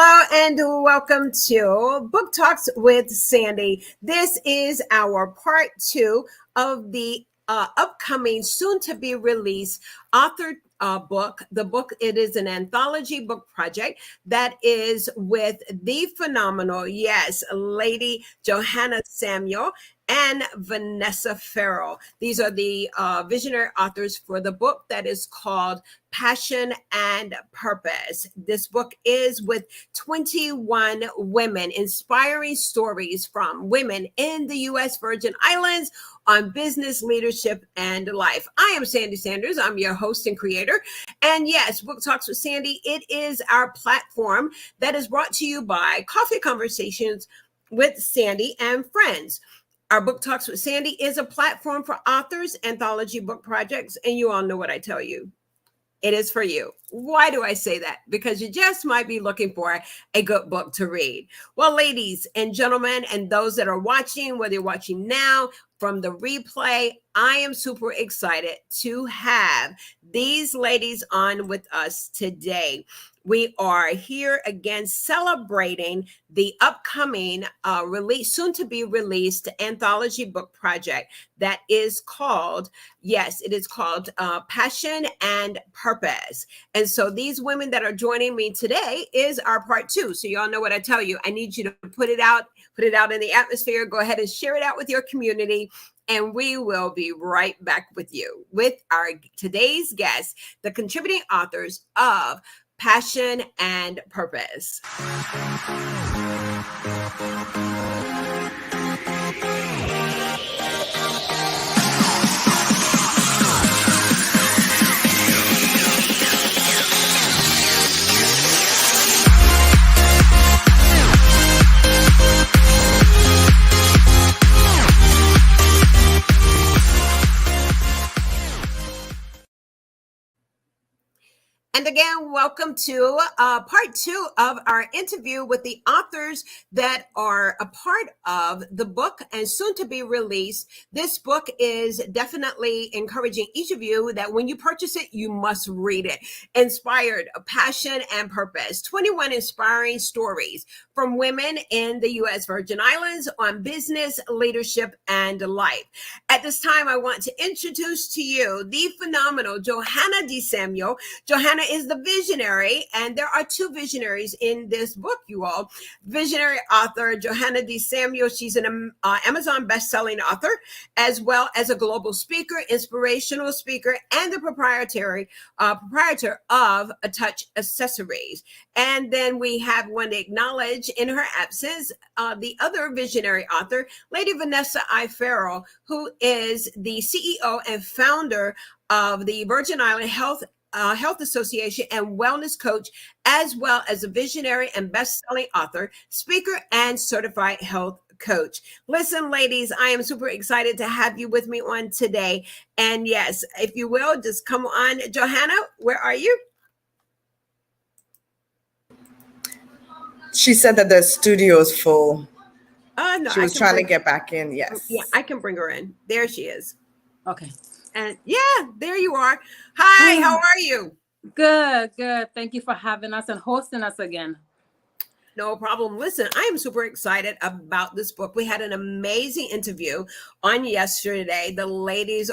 Hello and welcome to Book Talks with Sandy. This is our part two of the upcoming, soon to be released author book. The book, it is an anthology book project that is with the phenomenal, yes, Lady Johanna Samuel and Vanessa Farrell. These are the visionary authors for the book that is called Passion and Purpose. This book is with 21 women, inspiring stories from women in the U.S. Virgin Islands on business, leadership, and life. I am Sandy Sanders. I'm your host and creator. And yes, Book Talks with Sandy, it is our platform that is brought to you by Coffee Conversations with Sandy and Friends. Our Book Talks with Sandy is a platform for authors, anthology book projects, and you all know what I tell you. It is for you. Why do I say that? Because you just might be looking for a good book to read. Well, ladies and gentlemen, and those that are watching, whether you're watching now from the replay, I am super excited to have these ladies on with us today. We are here again celebrating the upcoming soon to be released anthology book project that is called, yes, it is called Passion and Purpose. And so these women that are joining me today is our part two. So y'all know what I tell you. I need you to put it out in the atmosphere. Go ahead and share it out with your community. And we will be right back with you with our today's guests, the contributing authors of Passion and Purpose. And again, welcome to part two of our interview with the authors that are a part of the book and soon to be released. This book is definitely encouraging each of you that when you purchase it, you must read it. Inspired, Passion and Purpose, 21 inspiring stories from women in the U.S. Virgin Islands on business, leadership, and life. At this time, I want to introduce to you the phenomenal Johanna D. Samuel. Johanna is the visionary, and there are two visionaries in this book, you all. Visionary author Johanna D. Samuel, she's an Amazon best-selling author, as well as a global speaker, inspirational speaker, and the proprietor of A Touch Accessories. And then we have one to acknowledge in her absence, the other visionary author, Lady Vanessa I. Farrell, who is the CEO and founder of the Virgin Island Health Association and wellness coach, as well as a visionary and best-selling author, speaker, and certified health coach. Listen, ladies, I am super excited to have you with me on today. And yes, if you will, just come on. Johanna, where are you? She said that the studio is full. No, she was trying to get back in. Yes. Yeah, I can bring her in. There she is. Okay. And yeah, there you are. Hi, how are you? Good. Thank you for having us and hosting us again. No problem. Listen, I am super excited about this book. We had an amazing interview on yesterday. The ladies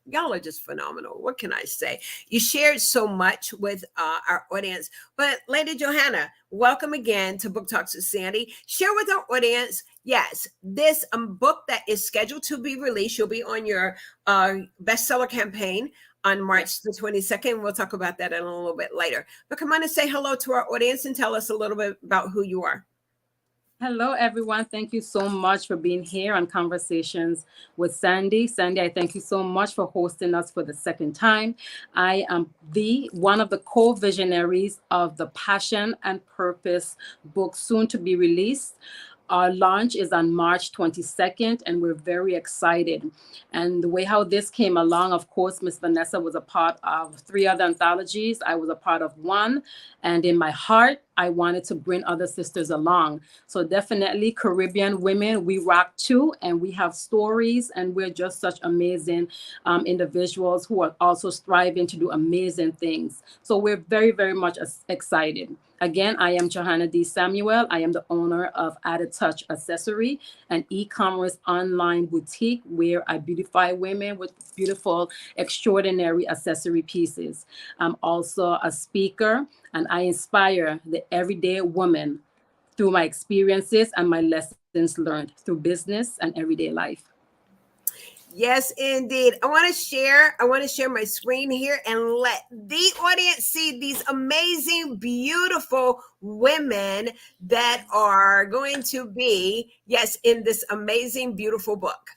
y'all are just phenomenal. What can I say? You shared so much with our audience. But Lady Johanna, welcome again to Book Talks with Sandy. Share with our audience, yes, this book that is scheduled to be released. You'll be on your bestseller campaign on March the 22nd. We'll talk about that in a little bit later. But come on and say hello to our audience and tell us a little bit about who you are. Hello, everyone. Thank you so much for being here on Conversations with Sandy. Sandy, I thank you so much for hosting us for the second time. I am one of the co-visionaries of the Passion and Purpose book, soon to be released. Our launch is on March 22nd, and we're very excited. And the way how this came along, of course, Miss Vanessa was a part of 3 other anthologies. I was a part of one. And in my heart, I wanted to bring other sisters along. So definitely Caribbean women, we rock too, and we have stories, and we're just such amazing individuals who are also striving to do amazing things. So we're very, very much excited. Again, I am Hanna D. Samuel. I am the owner of Added Touch Accessory, an e-commerce online boutique where I beautify women with beautiful, extraordinary accessory pieces. I'm also a speaker, and I inspire the everyday woman through my experiences and my lessons learned through business and everyday life. Yes, indeed. I want to share my screen here and let the audience see these amazing, beautiful women that are going to be, yes, in this amazing, beautiful book.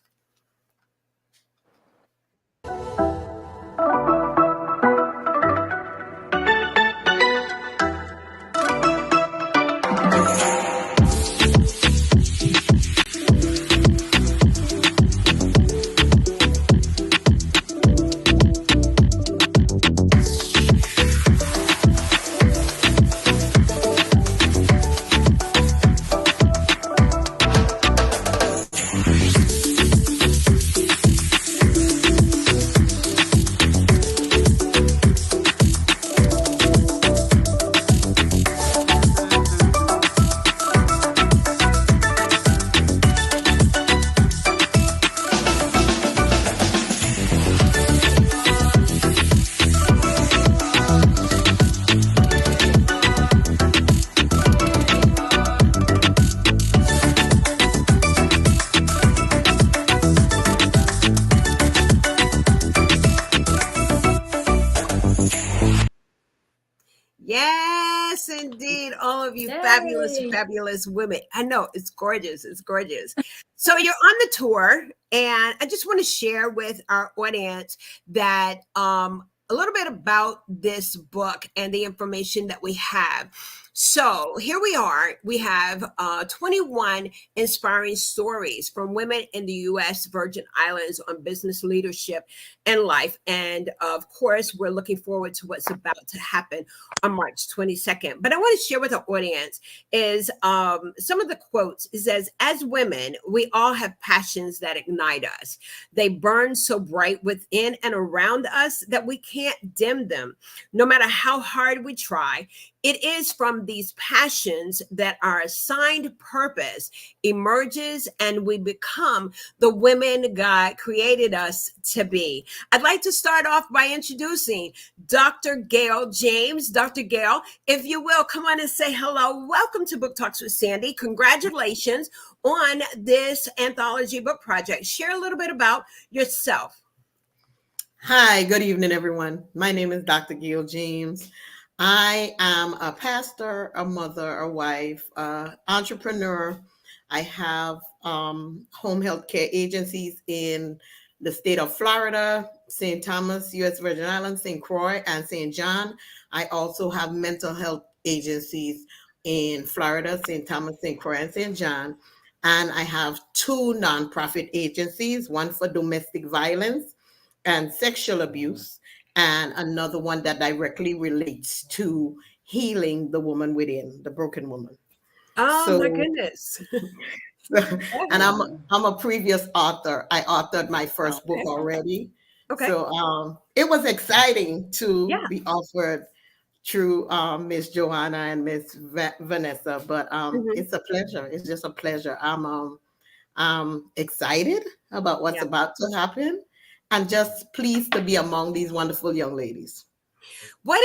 Yes, indeed. All of you fabulous, Yay. fabulous women. I know it's gorgeous. It's gorgeous. So you're on the tour, and I just want to share with our audience that a little bit about this book and the information that we have. So here we are. We have 21 inspiring stories from women in the U.S. Virgin Islands on business leadership and life. And of course, we're looking forward to what's about to happen on March 22nd. But I want to share with our audience is some of the quotes. It says, as women, we all have passions that ignite us. They burn so bright within and around us that we can't dim them. No matter how hard we try, it is from these passions that our assigned purpose emerges and we become the women God created us to be. I'd like to start off by introducing Dr. Gail James. Dr. Gail, if you will, come on and say hello. Welcome to Book Talks with Sandy. Congratulations on this anthology book project. Share a little bit about yourself. Hi, good evening, everyone. My name is Dr. Gail James. I am a pastor, a mother, a wife, entrepreneur. I have home health care agencies in the state of Florida, St. Thomas, U.S. Virgin Islands, St. Croix, and St. John. I also have mental health agencies in Florida, St. Thomas, St. Croix, and St. John. And I have two nonprofit agencies, one for domestic violence and sexual abuse, and another one that directly relates to healing the woman within, the broken woman. Oh, my goodness. And I'm a previous author. I authored my first book already. Okay. So it was exciting to be offered through Miss Joanna and Miss Vanessa, but it's a pleasure. It's just a pleasure. I'm excited about what's about to happen. I'm just pleased to be among these wonderful young ladies. What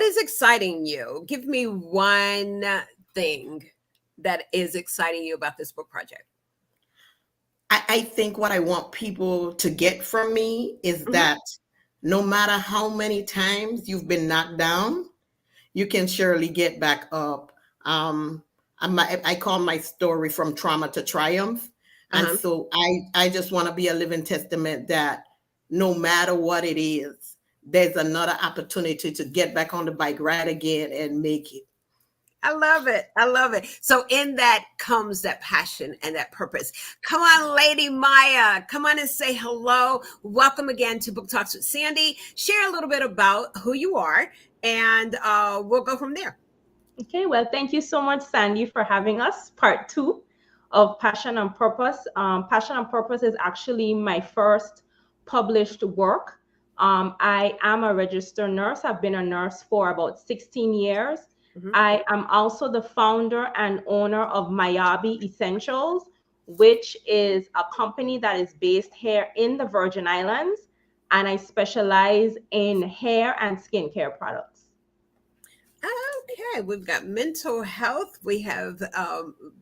is exciting you? Give me one thing that is exciting you about this book project. I think what I want people to get from me is that no matter how many times you've been knocked down, you can surely get back up. I call my story From Trauma to Triumph. And so I just want to be a living testament that no matter what it is, there's another opportunity to get back on the bike ride again and make it. I love it. I love it. So in that comes that passion and that purpose. Come on, Lady Maya. Come on and say hello. Welcome again to Book Talks with Sandy. Share a little bit about who you are, and we'll go from there. Okay, well, thank you so much, Sandy, for having us. Part 2 of Passion and Purpose. Passion and Purpose is actually my first published work. I am a registered nurse. I've been a nurse for about 16 years. Mhm. I am also the founder and owner of Mayabi Essentials, which is a company that is based here in the Virgin Islands, and I specialize in hair and skincare products. Okay, we've got mental health, we have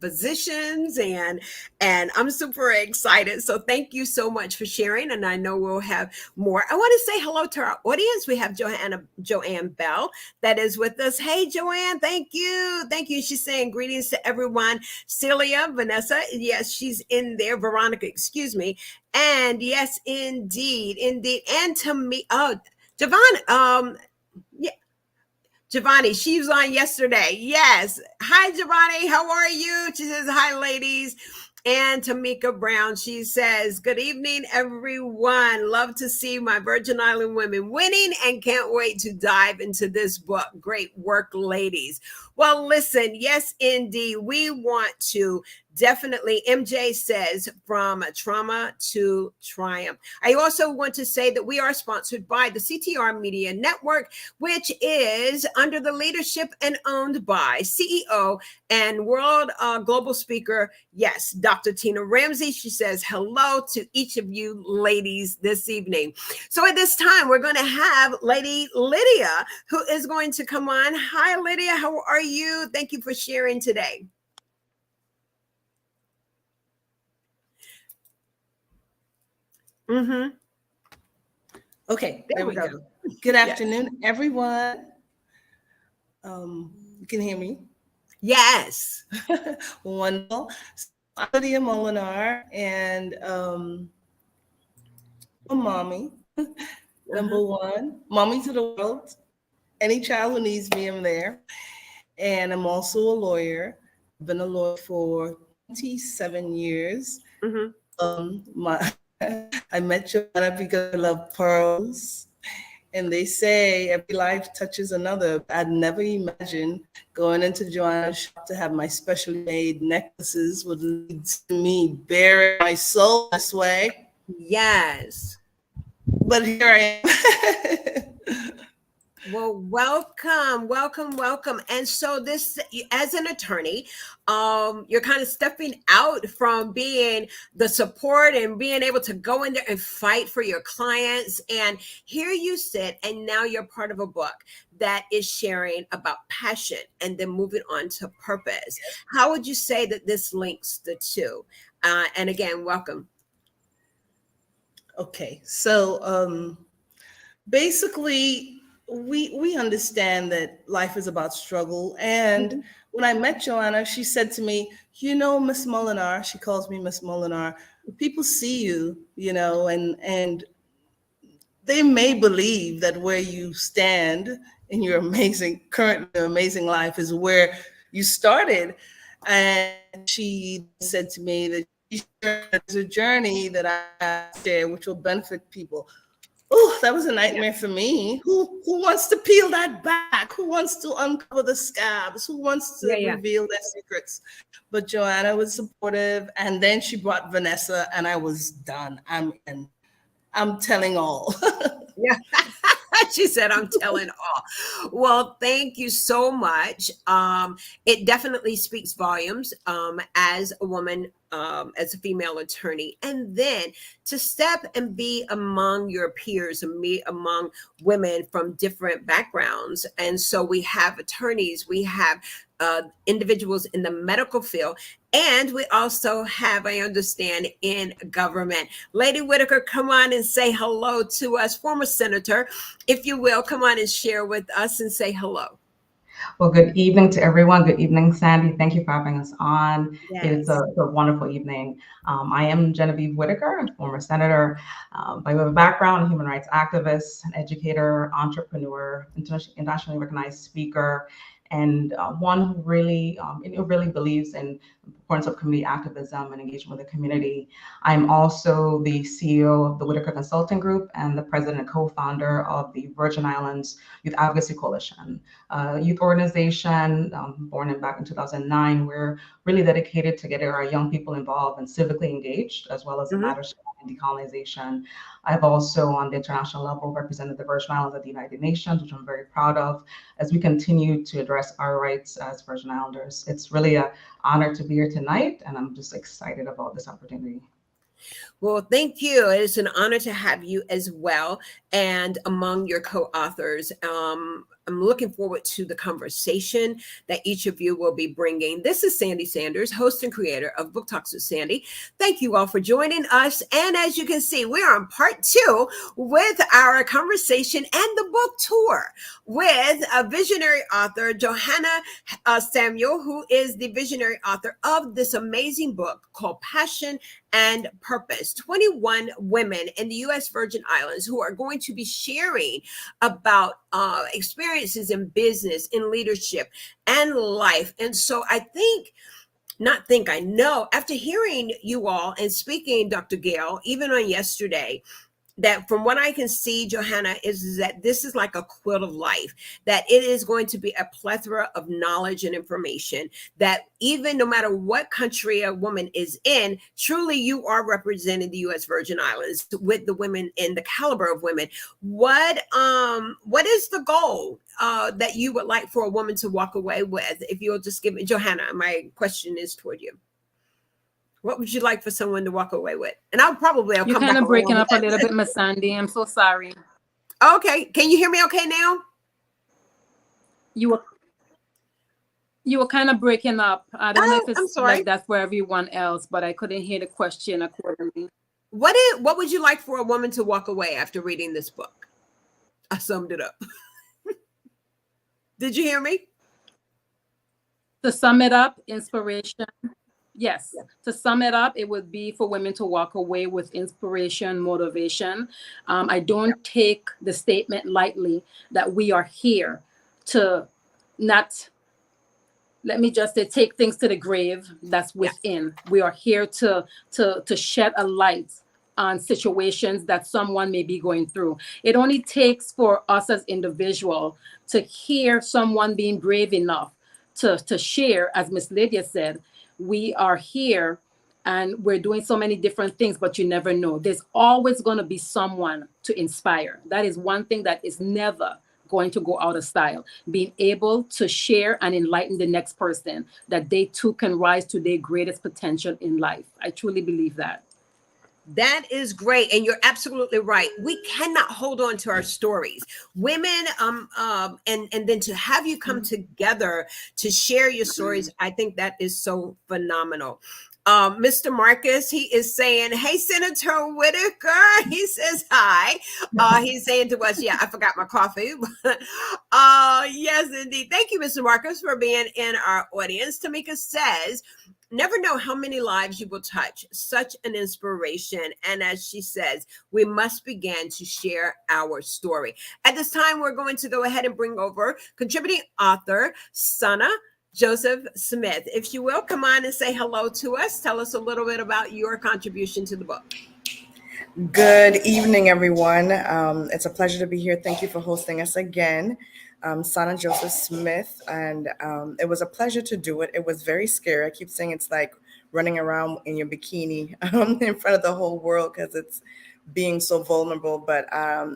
physicians, and I'm super excited. So thank you so much for sharing, and I know we'll have more. I want to say hello to our audience. We have Joanne Bell that is with us. Hey, Joanne, thank you, thank you. She's saying greetings to everyone. Celia, Vanessa, yes, she's in there. Veronica, excuse me, and yes, indeed, and to me, oh, Javon, yeah. Giovanni, she was on yesterday. Yes. Hi, Giovanni. How are you? She says, hi, ladies. And Tamika Brown, she says, good evening, everyone. Love to see my Virgin Island women winning and can't wait to dive into this book. Great work, ladies. Well, listen, yes, indeed. We want to definitely, MJ says, from trauma to triumph. I also want to say that we are sponsored by the CTR Media Network, which is under the leadership and owned by CEO and world global speaker, yes, Dr. Tina Ramsey. She says hello to each of you ladies this evening. So at this time, we're going to have Lady Lydia, who is going to come on. Hi, Lydia. How are you? Thank you for sharing today. Mm-hmm. Okay, There there we we go. go. Good afternoon, everyone. You can hear me? Yes. Wonderful. So, I'm Lydia Molinar, and I'm a mommy. Number one, mommy to the world. Any child who needs me, I'm there. And I'm also a lawyer. I've been a lawyer for 27 years. Mm-hmm. I met Joanna because I love pearls. And they say every life touches another. I'd never imagined going into Joanna's shop to have my specially made necklaces would lead to me bearing my soul this way. Yes. But here I am. Well, welcome. And so this, as an attorney, you're kind of stepping out from being the support and being able to go in there and fight for your clients. And here you sit, and now you're part of a book that is sharing about passion and then moving on to purpose. How would you say that this links the two? And again, welcome. Okay, so basically, we understand that life is about struggle. And when I met Joanna, she said to me, you know, Miss Molinar, she calls me Miss Molinar, people see you, you know, and they may believe that where you stand in your currently amazing life is where you started. And she said to me that there's a journey that I share which will benefit people. Oh, that was a nightmare for me. Who wants to peel that back? Who wants to uncover the scabs? Who wants to reveal their secrets? But Joanna was supportive, and then she brought Vanessa, and I was done. I'm telling all. Yeah. She said, I'm telling all. Well, thank you so much. It definitely speaks volumes as a woman, as a female attorney. And then to step and be among your peers and be among women from different backgrounds. And so we have attorneys, we have individuals in the medical field, and we also have, I understand, in government. Lady Whitaker, come on and say hello to us. Former senator, if you will, come on and share with us and say hello. Well, good evening to everyone. Good evening, Sandy. Thank you for having us on. Yes. It's a wonderful evening. I am Genevieve Whitaker, a former senator, by way of background, a human rights activist, an educator, entrepreneur, internationally recognized speaker, and one who really believes in the importance of community activism and engagement with the community. I'm also the CEO of the Whitaker Consulting Group and the president and co-founder of the Virgin Islands Youth Advocacy Coalition, a youth organization born back in 2009. We're really dedicated to getting our young people involved and civically engaged, as well as in matters of decolonization. I've also, on the international level, represented the Virgin Islands at the United Nations, which I'm very proud of, as we continue to address our rights as Virgin Islanders. It's really an honor to be here tonight, and I'm just excited about this opportunity. Well, thank you. It's an honor to have you as well. And among your co-authors, I'm looking forward to the conversation that each of you will be bringing. This is Sandy Sanders, host and creator of Book Talks with Sandy. Thank you all for joining us. And as you can see, we're on part 2 with our conversation and the book tour with a visionary author, Johanna Samuel, who is the visionary author of this amazing book called Passion and Purpose. 21 women in the U.S. Virgin Islands who are going to be sharing about experiences in business, in leadership, and life. And so I know, after hearing you all and speaking, Dr. Gail, even on yesterday, that from what I can see, Johanna, is that this is like a quilt of life, that it is going to be a plethora of knowledge and information, that even no matter what country a woman is in, truly you are representing the U.S. Virgin Islands with the women and the caliber of women. What is the goal that you would like for a woman to walk away with? If you'll just give me, Johanna, my question is toward you. What would you like for someone to walk away with? And I'll come back. You're kind of breaking up a little bit, Miss Sandy. I'm so sorry. Okay. Can you hear me okay now? You were kind of breaking up. I don't know if it's like that for everyone else, but I couldn't hear the question accordingly. What would you like for a woman to walk away after reading this book? I summed it up. Did you hear me? To sum it up, inspiration. Yes. To sum it up, it would be for women to walk away with inspiration, motivation. I don't take the statement lightly that we are here to not, let me just say, take things to the grave that's within. We are here to shed a light on situations that someone may be going through. It only takes for us as individuals to hear someone being brave enough to share, as Miss Lydia said. We are here and we're doing so many different things, but you never know. There's always going to be someone to inspire. That is one thing that is never going to go out of style. Being able to share and enlighten the next person, that they too can rise to their greatest potential in life. I truly believe that. That is great. And you're absolutely right. We cannot hold on to our stories. Women, and then to have you come together to share your stories, I think that is so phenomenal. Mr. Marcus, he is saying, hey, Senator Whitaker. He says hi. He's saying to us, yeah, I forgot my coffee. Yes, indeed. Thank you, Mr. Marcus, for being in our audience. Tamika says, never know how many lives you will touch. Such an inspiration. And as she says, we must begin to share our story. At this time, we're going to go ahead and bring over contributing author, Sana Joseph Smith. If you will, come on and say hello to us. Tell us a little bit about your contribution to the book. Good evening, everyone. It's a pleasure to be here. Thank you for hosting us again. Sana Joseph Smith, and it was a pleasure to do it. It was very scary. I keep saying it's like running around in your bikini in front of the whole world because it's being so vulnerable, but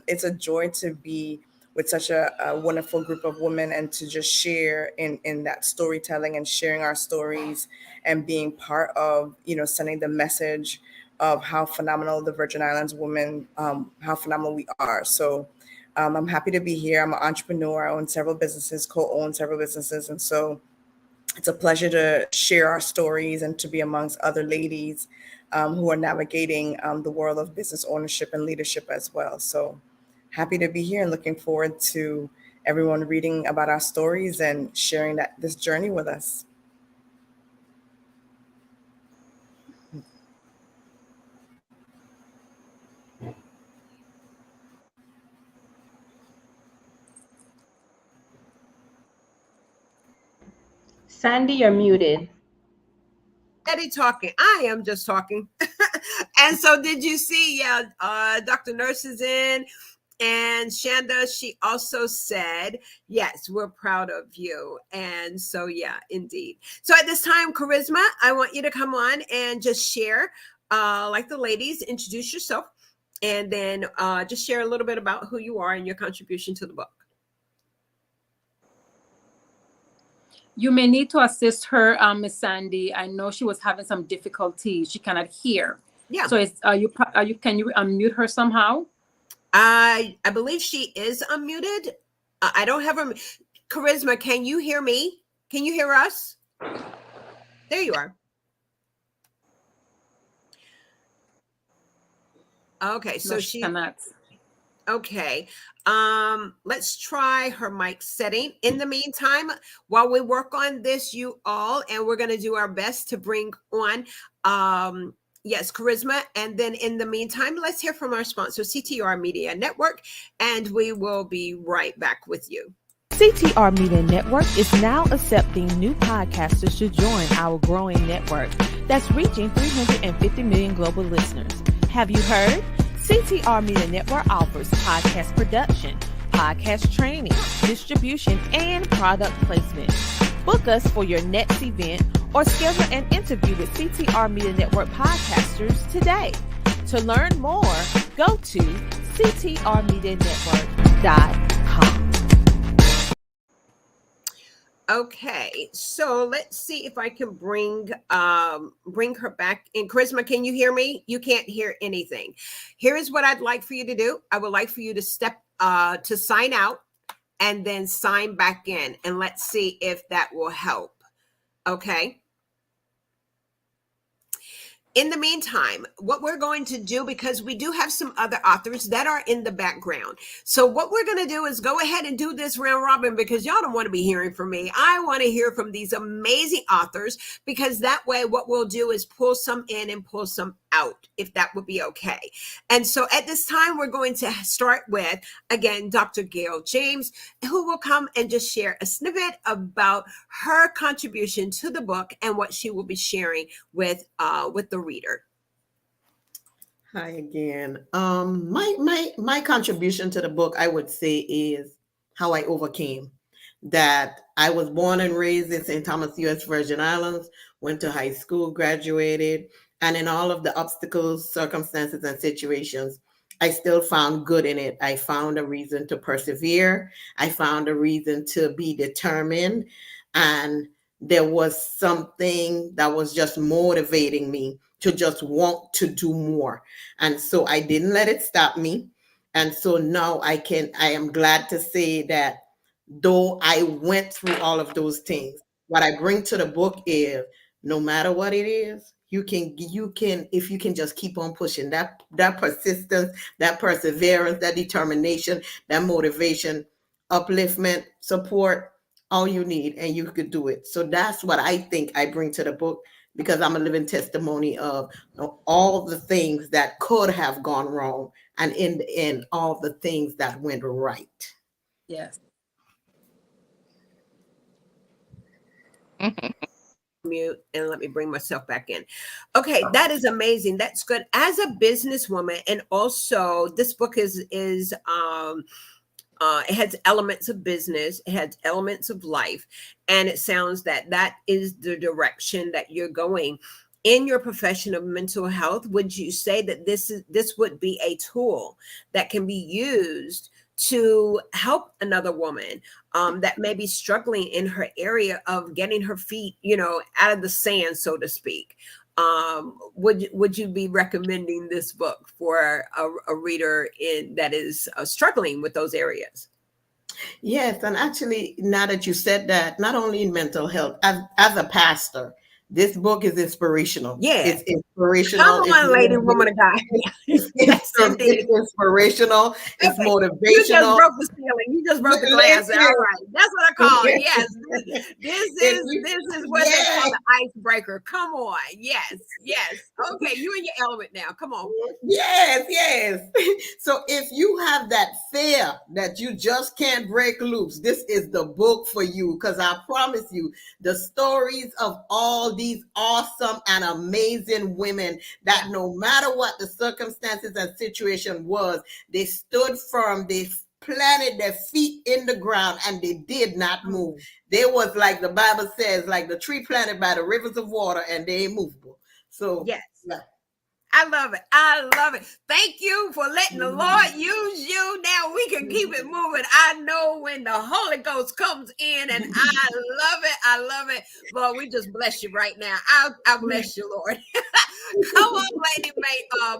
it's a joy to be with such a wonderful group of women and to just share in that storytelling and sharing our stories and being part of, sending the message of how phenomenal the Virgin Islands women, how phenomenal we are. So I'm happy to be here. I'm an entrepreneur. I own several businesses, co-own several businesses. And so it's a pleasure to share our stories and to be amongst other ladies who are navigating the world of business ownership and leadership as well. So happy to be here and looking forward to everyone reading about our stories and sharing this journey with us. Sandy, you're muted. Steady talking. I am just talking. And so did you see, Dr. Nurse is in, and Shanda, she also said, yes, we're proud of you. And so, yeah, indeed. So at this time, Charisma, I want you to come on and just share, like the ladies, introduce yourself, and then just share a little bit about who you are and your contribution to the book. You may need to assist her, Miss Sandy. I know she was having some difficulty. She cannot hear. Yeah. So can you unmute her somehow? I believe she is unmuted. I don't have her. Charisma, can you hear me? Can you hear us? There you are. Okay, so No, she cannot. Okay. Let's try her mic setting. In the meantime, while we work on this, you all, and we're going to do our best to bring on, yes, Charisma. And then in the meantime, let's hear from our sponsor, CTR Media Network, and we will be right back with you. CTR Media Network is now accepting new podcasters to join our growing network that's reaching 350 million global listeners. Have you heard? CTR Media Network offers podcast production, podcast training, distribution, and product placement. Book us for your next event or schedule an interview with CTR Media Network podcasters today. To learn more, go to ctrmedianetwork.com. Okay, so let's see if I can bring her back in. Charisma, can you hear me? You can't hear anything. Here is what I'd like for you to do. I would like for you to to sign out and then sign back in, and let's see if that will help. Okay. In the meantime, what we're going to do, because we do have some other authors that are in the background. So what we're going to do is go ahead and do this round robin, because y'all don't want to be hearing from me. I want to hear from these amazing authors, because that way what we'll do is pull some in and pull some out, if that would be okay. And so at this time, we're going to start with, again, Dr. Gail James, who will come and just share a snippet about her contribution to the book and what she will be sharing with the reader. Hi again. My contribution to the book, I would say, is how I overcame that. I was born and raised in St. Thomas, U.S. Virgin Islands, went to high school, graduated, and in all of the obstacles, circumstances, and situations, I still found good in it. I found a reason to persevere. I found a reason to be determined. And there was something that was just motivating me to just want to do more. And so I didn't let it stop me. And so now I am glad to say that though I went through all of those things, what I bring to the book is no matter what it is, you can, if you can just keep on pushing, that persistence, that perseverance, that determination, that motivation, upliftment, support, all you need, and you could do it. So that's what I think I bring to the book, because I'm a living testimony of all the things that could have gone wrong, and in the end, all the things that went right. Yes. Mute and let me bring myself back in. Okay, that is amazing. That's good. As a businesswoman, and also this book is it has elements of business, it has elements of life, and it sounds that is the direction that you're going in your profession of mental health. Would you say that this would be a tool that can be used to help another woman that may be struggling in her area of getting her feet, out of the sand, so to speak? Would you be recommending this book for a reader that is struggling with those areas? Yes, and actually, now that you said that, not only in mental health, as a pastor, This book is inspirational. Yeah. It's inspirational. Come on, lady, woman of God. Yes, indeed. It's inspirational. It's Okay. motivational. You just broke the ceiling. You just broke the glass. Listen. All right. That's what I call it. Yes. This is what they call the icebreaker. Come on. Yes. Yes. Okay. You in your element now. Come on. Yes, yes. So if you have that fear that you just can't break loose, this is the book for you, because I promise you, the stories of all these awesome and amazing women that no matter what the circumstances and situation was, they stood firm, they planted their feet in the ground, and they did not move. They was, like the Bible says, like the tree planted by the rivers of water, and they ain't movable. So yes. Yeah. I love it. I love it. Thank you for letting the Lord use you. Now we can keep it moving. I know when the Holy Ghost comes in, and I love it. I love it. Lord, we just bless you right now. I bless you, Lord. Come on, Lady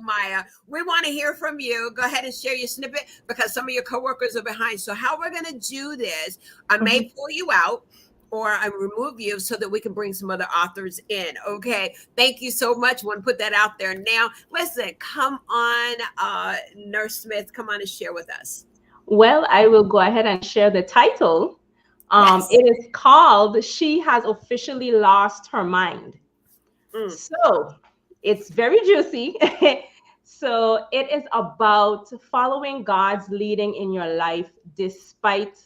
Maya. We want to hear from you. Go ahead and share your snippet, because some of your coworkers are behind. So how we're going to do this, I may pull you out, or I remove you so that we can bring some other authors in. Okay. Thank you so much. Want to put that out there now. Listen, come on, Nurse Smith, come on and share with us. Well, I will go ahead and share the title. Yes. It is called She Has Officially Lost Her Mind. So it's very juicy. So it is about following God's leading in your life despite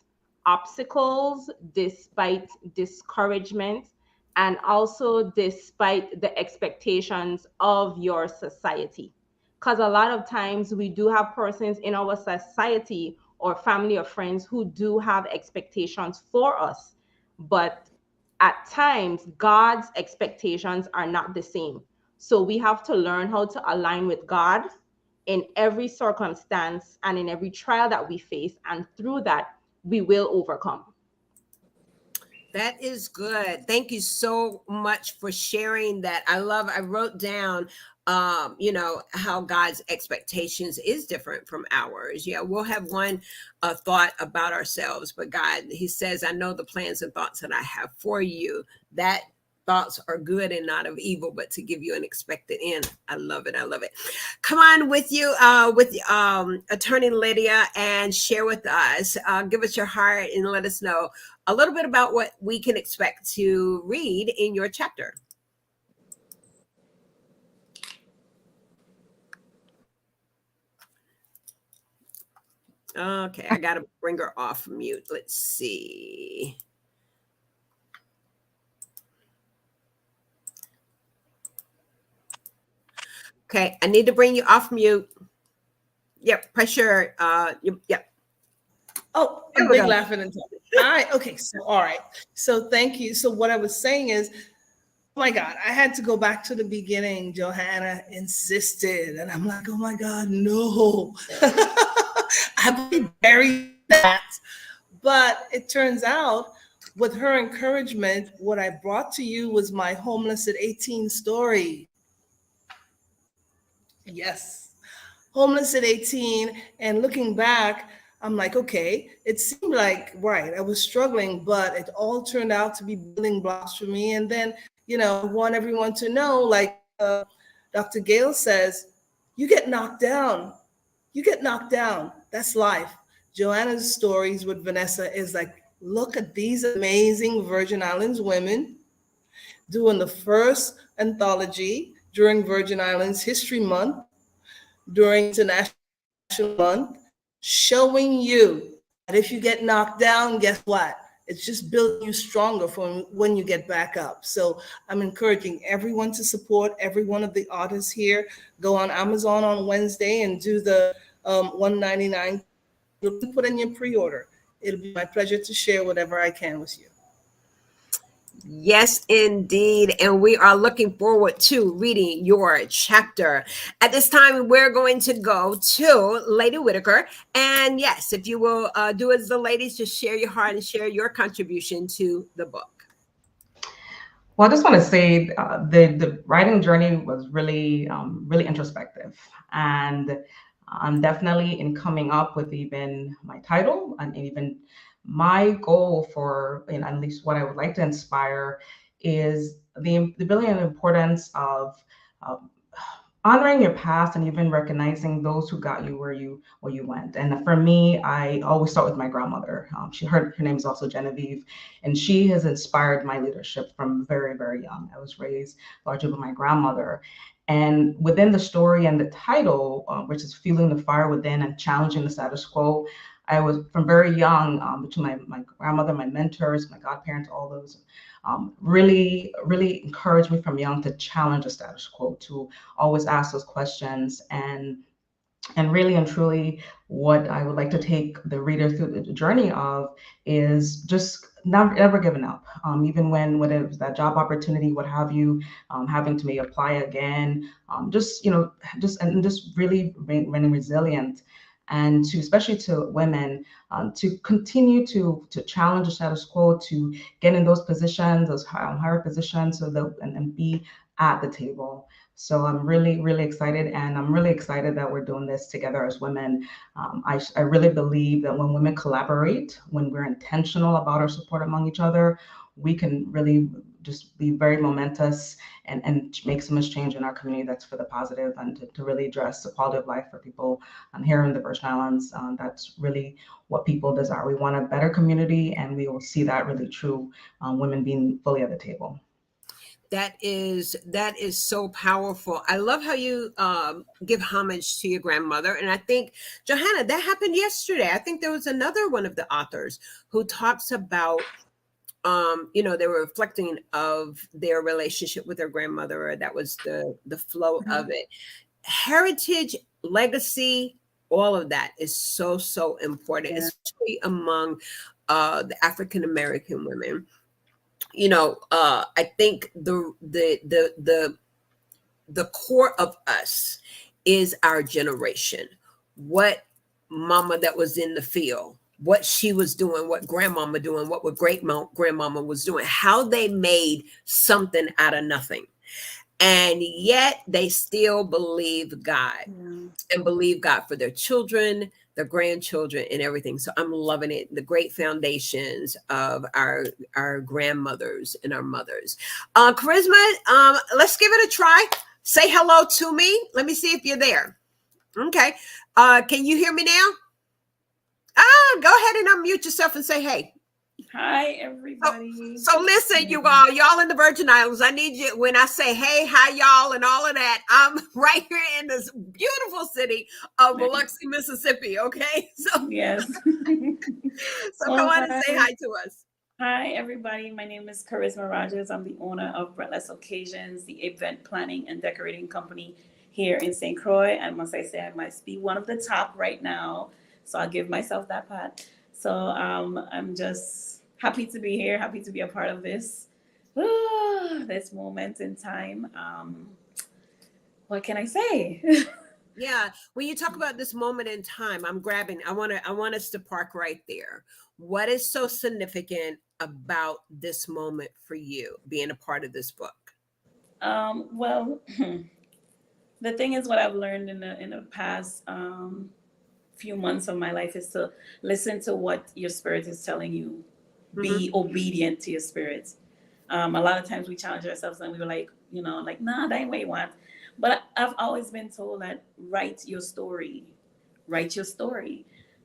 obstacles, despite discouragement, and also despite the expectations of your society. Because a lot of times we do have persons in our society or family or friends who do have expectations for us, but at times God's expectations are not the same. So we have to learn how to align with God in every circumstance and in every trial that we face, and through that we will overcome. That is good. Thank you so much for sharing that. I wrote down, how God's expectations is different from ours. Yeah, we'll have one thought about ourselves, but God, he says, I know the plans and thoughts that I have for you. That thoughts are good and not of evil, but to give you an expected end. I love it. I love it. Come on with you, with Attorney Lydia, and share with us. Give us your heart and let us know a little bit about what we can expect to read in your chapter. Okay, I got to bring her off mute. Let's see. Okay, I need to bring you off mute. Yep, pressure. Yep. Oh, a big laughing and talking. All right. Okay. So, all right. So thank you. So what I was saying is, oh my God, I had to go back to the beginning. Johanna insisted. And I'm like, oh my God, no. I buried that. But it turns out with her encouragement, what I brought to you was my homeless at 18 story. Yes. Homeless at 18. And looking back, I'm like, okay, it seemed like, right, I was struggling, but it all turned out to be building blocks for me. And then, I want everyone to know, like Dr. Gale says, you get knocked down. You get knocked down. That's life. Joanna's stories with Vanessa is like, look at these amazing Virgin Islands women doing the first anthology during Virgin Islands History Month, during International Month, showing you that if you get knocked down, guess what? It's just building you stronger for when you get back up. So I'm encouraging everyone to support every one of the artists here. Go on Amazon on Wednesday and do the $1.99. Put in your pre-order. It'll be my pleasure to share whatever I can with you. Yes, indeed. And we are looking forward to reading your chapter. At this time, we're going to go to Lady Whitaker. And yes, if you will do as the ladies, just share your heart and share your contribution to the book. Well, I just want to say the writing journey was really, really introspective. And I'm definitely in coming up with even my title and even my goal for, at least what I would like to inspire is the brilliant importance of honoring your past and even recognizing those who got you where you went. And for me, I always start with my grandmother. Her name is also Genevieve, and she has inspired my leadership from very, very young. I was raised largely with my grandmother. And within the story and the title, which is Fueling the Fire Within and Challenging the Status Quo, I was from very young, between my grandmother, my mentors, my godparents, all those, really encouraged me from young to challenge the status quo, to always ask those questions, and really and truly what I would like to take the reader through the journey of is just never giving up, even when whether it was that job opportunity, what have you, having to maybe apply again, just really remaining resilient, and to, especially to women, to continue to challenge the status quo, to get in those positions, those higher positions, so that and be at the table. So I'm really, really excited, and I'm really excited that we're doing this together as women. I really believe that when women collaborate, when we're intentional about our support among each other, we can really just be very momentous and make so much change in our community that's for the positive, and to really address the quality of life for people here in the Virgin Islands. That's really what people desire. We want a better community, and we will see that really true, women being fully at the table. That is so powerful. I love how you give homage to your grandmother. And I think, Johanna, that happened yesterday. I think there was another one of the authors who talks about, they were reflecting of their relationship with their grandmother, or that was the flow of it. Heritage, legacy, all of that is so, so important, especially among the African-American women. I think the core of us is our generation. What mama that was in the field, what she was doing, what grandmama doing, what grandmama was doing, how they made something out of nothing. And yet they still believe God and believe God for their children, their grandchildren, and everything. So I'm loving it. The great foundations of our grandmothers and our mothers. Charisma, let's give it a try. Say hello to me. Let me see if you're there. Okay. Can you hear me now? Go ahead and unmute yourself and say hey. Hi, everybody. So listen, y'all in the Virgin Islands, I need you, when I say, hey, hi, y'all, and all of that, I'm right here in this beautiful city of Biloxi, Mississippi, okay? So yes. So go on and say hi to us. Hi, everybody. My name is Charisma Rogers. I'm the owner of Breathless Occasions, the event planning and decorating company here in St. Croix. And once I say I must be one of the top right now, so I'll give myself that pat. So I'm just happy to be here, happy to be a part of this moment in time. What can I say? Yeah, when you talk about this moment in time, I want us to park right there. What is so significant about this moment for you, being a part of this book? Well, the thing is, what I've learned in the past few months of my life is to listen to what your spirit is telling you. Be obedient to your spirit. A lot of times we challenge ourselves and we were like, nah, that ain't what you want. But I've always been told that write your story.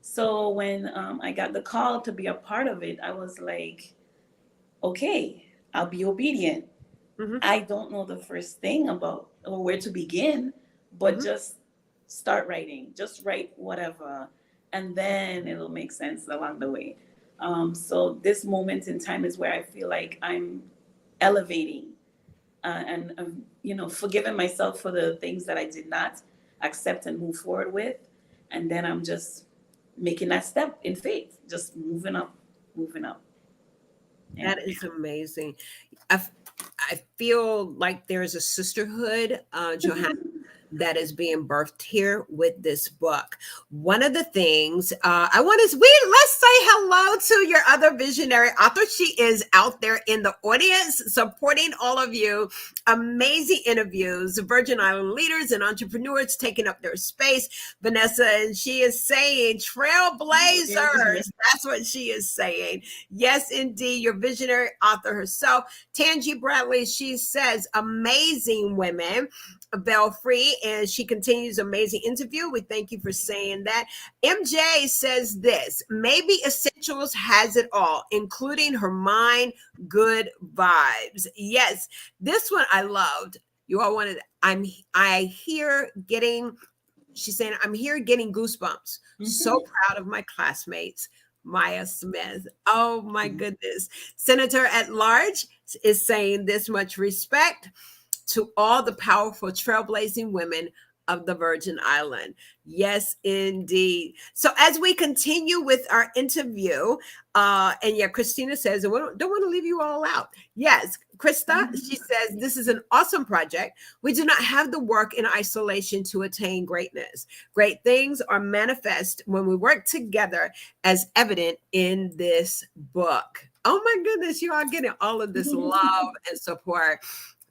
So when I got the call to be a part of it, I was like, okay, I'll be obedient. I don't know the first thing about or where to begin, but just start writing. Just write whatever, and then it'll make sense along the way. So this moment in time is where I feel like I'm elevating and forgiving myself for the things that I did not accept and move forward with. And then I'm just making that step in faith, just moving up. Yeah. That is amazing. I feel like there's a sisterhood, Johanna, that is being birthed here with this book. One of the things let's say hello to your other visionary author. She is out there in the audience supporting all of you. Amazing interviews, Virgin Island leaders and entrepreneurs taking up their space. Vanessa, and she is saying trailblazers. That's what she is saying. Yes, indeed, your visionary author herself. Tangi Bradley, she she says, amazing women. Bell Free, and she continues, amazing interview. We thank you for saying that. MJ says this, maybe Essentials has it all, including her mind, good vibes. Yes, this one I loved. You all wanted, she's saying, I'm here getting goosebumps. So proud of my classmates. Maya Smith. Oh my goodness. Senator at Large is saying this, much respect to all the powerful trailblazing women of the Virgin Island. Yes, indeed. So as we continue with our interview, and yeah, Christina says, don't want to leave you all out. Yes, Krista, she says, this is an awesome project. We do not have the work in isolation to attain greatness. Great things are manifest when we work together, as evident in this book. Oh my goodness, you are getting all of this love and support.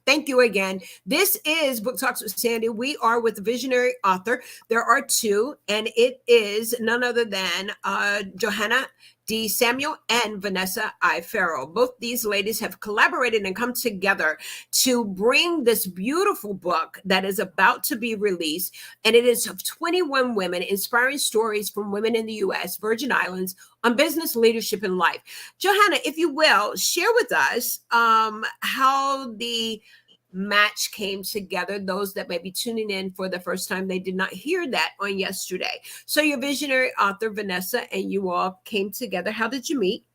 Thank you again. This is Book Talks with Sandy. We are with the visionary author. There are two, and it is none other than Hanna D. Samuel and Vanessa I. Farrell. Both these ladies have collaborated and come together to bring this beautiful book that is about to be released. And it is of 21 women, inspiring stories from women in the U.S., Virgin Islands, on business, leadership, and life. Johanna, if you will, share with us how the match came together. Those that may be tuning in for the first time, they did not hear that on yesterday. So your visionary author, Vanessa, and you all came together. How did you meet?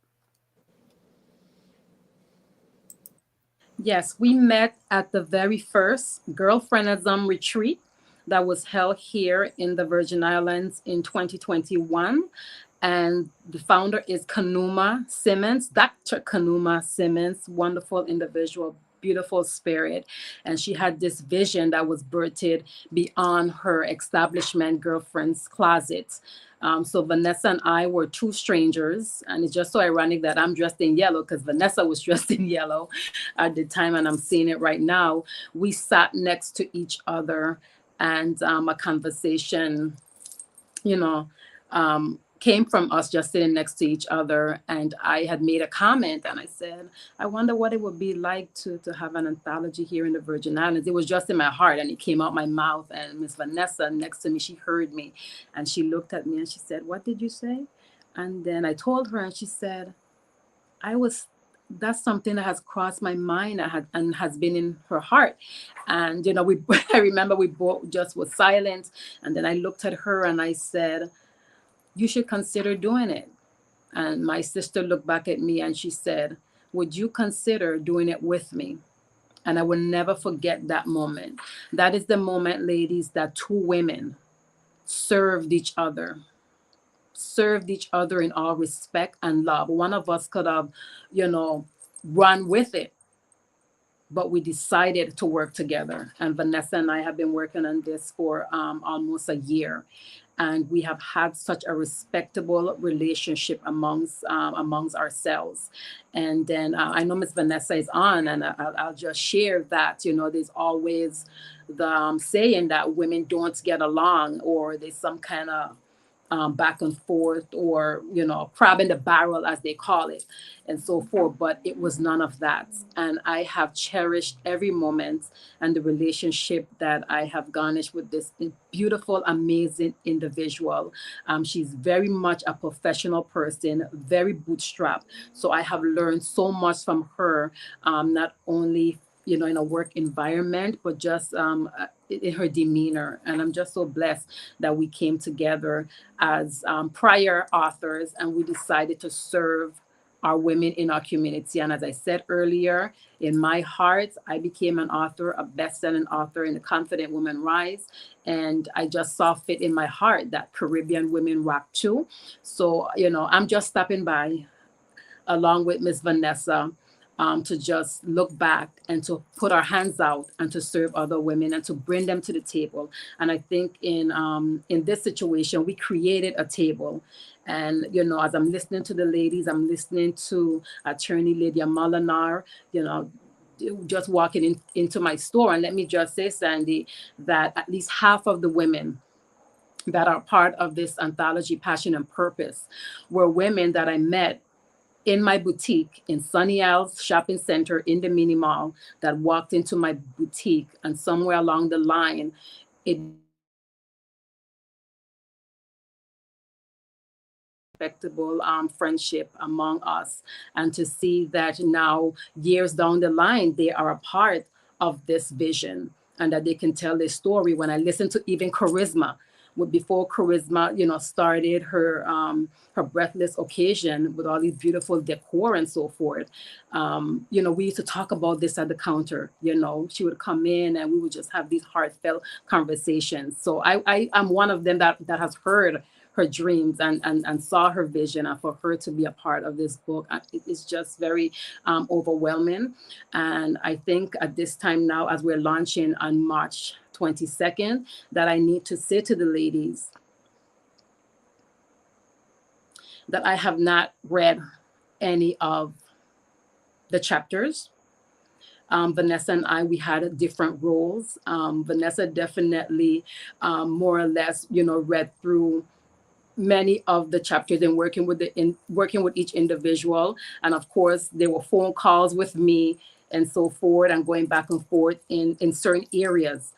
Yes, we met at the very first Girlfriendism retreat that was held here in the Virgin Islands in 2021. And the founder is Kanuma Simmons, Dr. Kanuma Simmons, wonderful individual, beautiful spirit. And she had this vision that was birthed beyond her establishment girlfriend's closet. So Vanessa and I were two strangers, and it's just so ironic that I'm dressed in yellow because Vanessa was dressed in yellow at the time, and I'm seeing it right now. We sat next to each other, and a conversation, came from us just sitting next to each other. And I had made a comment, and I said, I wonder what it would be like to have an anthology here in the Virgin Islands. It was just in my heart, and it came out my mouth. And Miss Vanessa next to me, she heard me, and she looked at me and she said, what did you say? And then I told her, and she said, that's something that has crossed my mind and has been in her heart. And, I remember we both just was silent. And then I looked at her and I said, you should consider doing it. And my sister looked back at me and she said, would you consider doing it with me? And I will never forget that moment. That is the moment, ladies, that two women served each other in all respect and love. One of us could have, run with it, but we decided to work together. And Vanessa and I have been working on this for almost a year. And we have had such a respectable relationship amongst ourselves. And then I know Miss Vanessa is on, and I'll just share that, there's always the saying that women don't get along, or there's some kind of back and forth, or crab in the barrel, as they call it, and so forth. But it was none of that, and I have cherished every moment and the relationship that I have garnished with this beautiful, amazing individual. She's very much a professional person, very bootstrapped. So I have learned so much from her, not only in a work environment, but just in her demeanor. And I'm just so blessed that we came together as prior authors, and we decided to serve our women in our community. And as I said earlier, in my heart, I became an author, a best-selling author in the Confident Woman Rise. And I just saw fit in my heart that Caribbean women rock too. So, I'm just stopping by along with Miss Vanessa, to just look back and to put our hands out and to serve other women and to bring them to the table. And I think in this situation, we created a table. And, as I'm listening to the ladies, I'm listening to Attorney Lydia Molinar, just walking into my store. And let me just say, Sandy, that at least half of the women that are part of this anthology, Passion and Purpose, were women that I met in my boutique in Sunny Isles Shopping Center in the mini mall, that walked into my boutique, and somewhere along the line, it respectable friendship among us, and to see that now, years down the line, they are a part of this vision, and that they can tell their story. When I listen to even Charisma, before Charisma, started her breathless occasion with all these beautiful decor and so forth, we used to talk about this at the counter. She would come in and we would just have these heartfelt conversations. So I'm one of them that has heard her dreams and saw her vision, and for her to be a part of this book, it's just very overwhelming. And I think at this time now, as we're launching on March 22nd, that I need to say to the ladies that I have not read any of the chapters. Vanessa and I, we had different roles. Vanessa definitely more or less, read through many of the chapters and working with each individual. And of course, there were phone calls with me and so forth, and going back and forth in certain areas.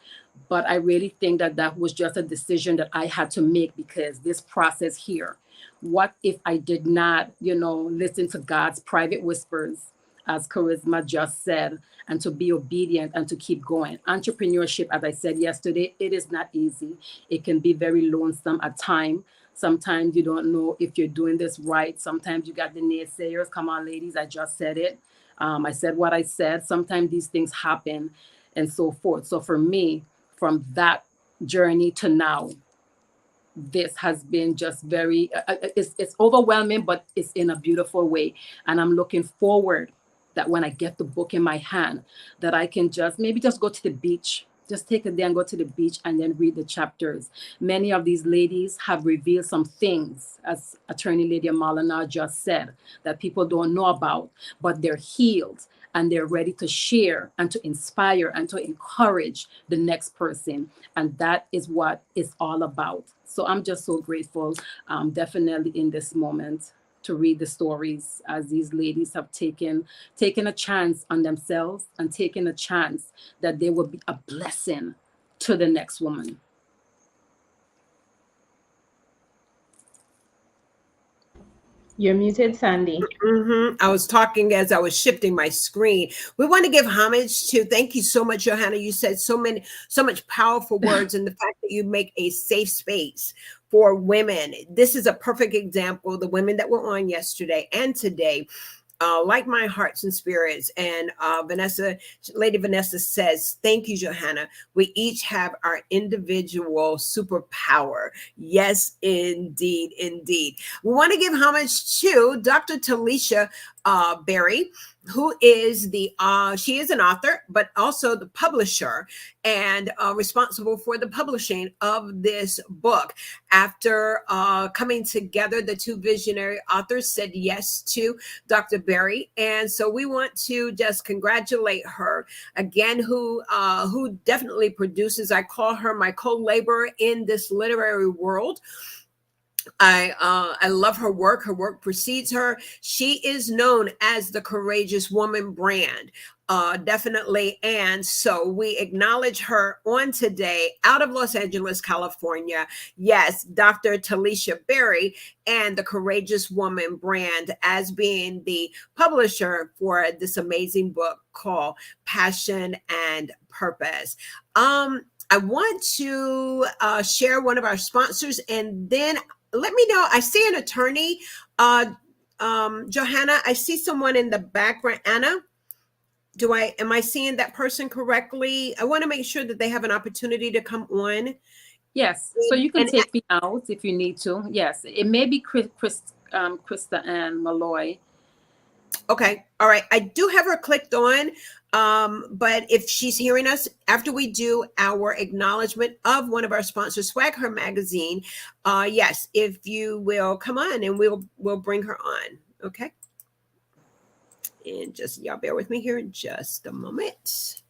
But I really think that was just a decision that I had to make, because this process here, what if I did not, listen to God's private whispers, as Charisma just said, and to be obedient and to keep going. Entrepreneurship, as I said yesterday, it is not easy. It can be very lonesome at times. Sometimes you don't know if you're doing this right. Sometimes you got the naysayers. Come on, ladies, I just said it. I said what I said. Sometimes these things happen and so forth. So for me, from that journey to now, this has been just very, it's overwhelming, but it's in a beautiful way. And I'm looking forward that when I get the book in my hand, that I can maybe just go to the beach, just take a day and go to the beach and then read the chapters. Many of these ladies have revealed some things, as Attorney Lydia Molinar just said, that people don't know about, but they're healed and they're ready to share and to inspire and to encourage the next person. And that is what it's all about. So I'm just so grateful, definitely in this moment, to read the stories as these ladies have taken a chance on themselves and taken a chance that they will be a blessing to the next woman. You're muted, Sandy. I was talking as I was shifting my screen. We want to give homage to, thank you so much, Johanna. You said so much powerful words, and the fact that you make a safe space for women. This is a perfect example. The women that were on yesterday and today, like my hearts and spirits. And Lady Vanessa says, thank you, Johanna. We each have our individual superpower. Yes, indeed, indeed. We want to give homage to Dr. Talisha Berry, who is she is an author, but also the publisher and responsible for the publishing of this book. After coming together, the two visionary authors said yes to Dr. Berry. And so we want to just congratulate her again, who definitely produces, I call her my co-laborer in this literary world. I love her work. Her work precedes her. She is known as the Courageous Woman brand. Definitely. And so we acknowledge her on today out of Los Angeles, California. Yes, Dr. Talisha Berry and the Courageous Woman brand as being the publisher for this amazing book called Passion and Purpose. I want to share one of our sponsors, and then let me know. I see an attorney, Johanna. I see someone in the background. Anna, am I seeing that person correctly? I want to make sure that they have an opportunity to come on. Yes, so you can take me out if you need to. Yes, it may be Krista Ann Malloy. Okay, all right. I do have her clicked on, but if she's hearing us after we do our acknowledgement of one of our sponsors, Swag Her Magazine, yes, if you will come on and we'll bring her on. Okay, and just y'all bear with me here in just a moment.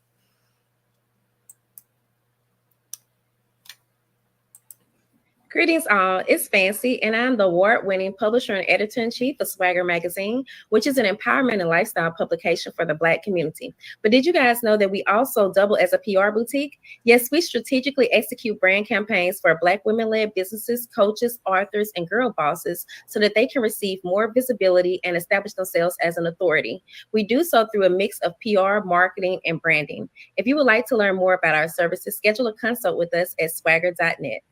Greetings all, it's Fancy, and I'm the award-winning publisher and editor-in-chief of Swagger Magazine, which is an empowerment and lifestyle publication for the Black community. But did you guys know that we also double as a PR boutique? Yes, we strategically execute brand campaigns for Black women-led businesses, coaches, authors, and girl bosses so that they can receive more visibility and establish themselves as an authority. We do so through a mix of PR, marketing, and branding. If you would like to learn more about our services, schedule a consult with us at swagger.net.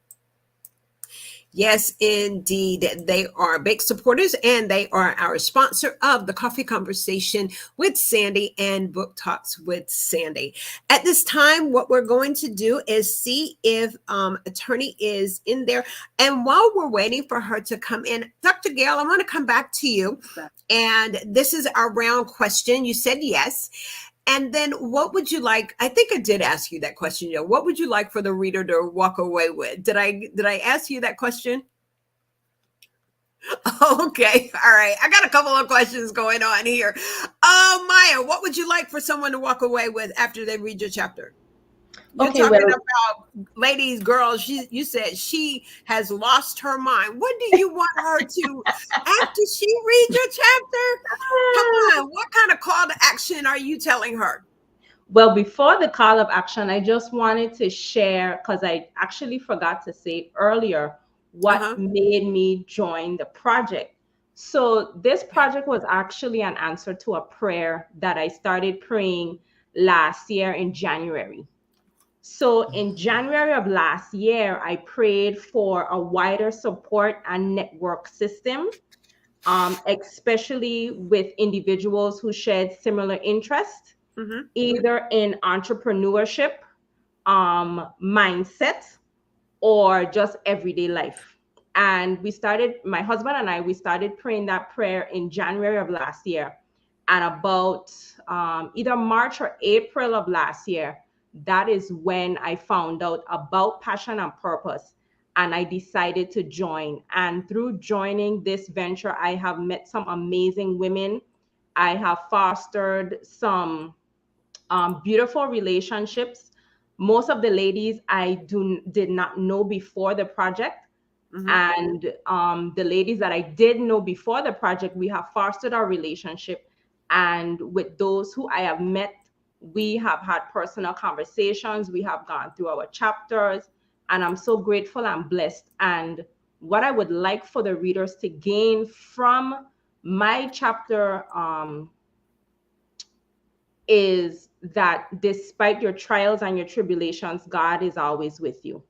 Yes, indeed. They are big supporters and they are our sponsor of the Coffee Conversation with Sandy and Book Talks with Sandy. At this time, what we're going to do is see if attorney is in there. And while we're waiting for her to come in, Dr. Gail, I want to come back to you. And this is our round question. You said yes. And then what would you like? I think I did ask you that question. What would you like for the reader to walk away with? Did I ask you that question? Okay. All right. I got a couple of questions going on here. Maya, what would you like for someone to walk away with after they read your chapter? You're talking about ladies, girls. You said she has lost her mind. What do you want her to, after she reads your chapter? Come on. What kind of call to action are you telling her? Well, before the call of action, I just wanted to share, because I actually forgot to say earlier, what made me join the project. So this project was actually an answer to a prayer that I started praying last year in January. So in January of last year, I prayed for a wider support and network system, especially with individuals who shared similar interests, either in entrepreneurship, mindset, or just everyday life. And my husband and I started praying that prayer in January of last year. And about either March or April of last year, that is when I found out about Passion and Purpose, and I decided to join. And through joining this venture, I have met some amazing women. I have fostered some beautiful relationships. Most of the ladies I did not know before the project. And the ladies that I did know before the project, we have fostered our relationship. And with those who I have met, we have had personal conversations. We have gone through our chapters, and I'm so grateful and blessed. And what I would like for the readers to gain from my chapter is that despite your trials and your tribulations, God is always with you.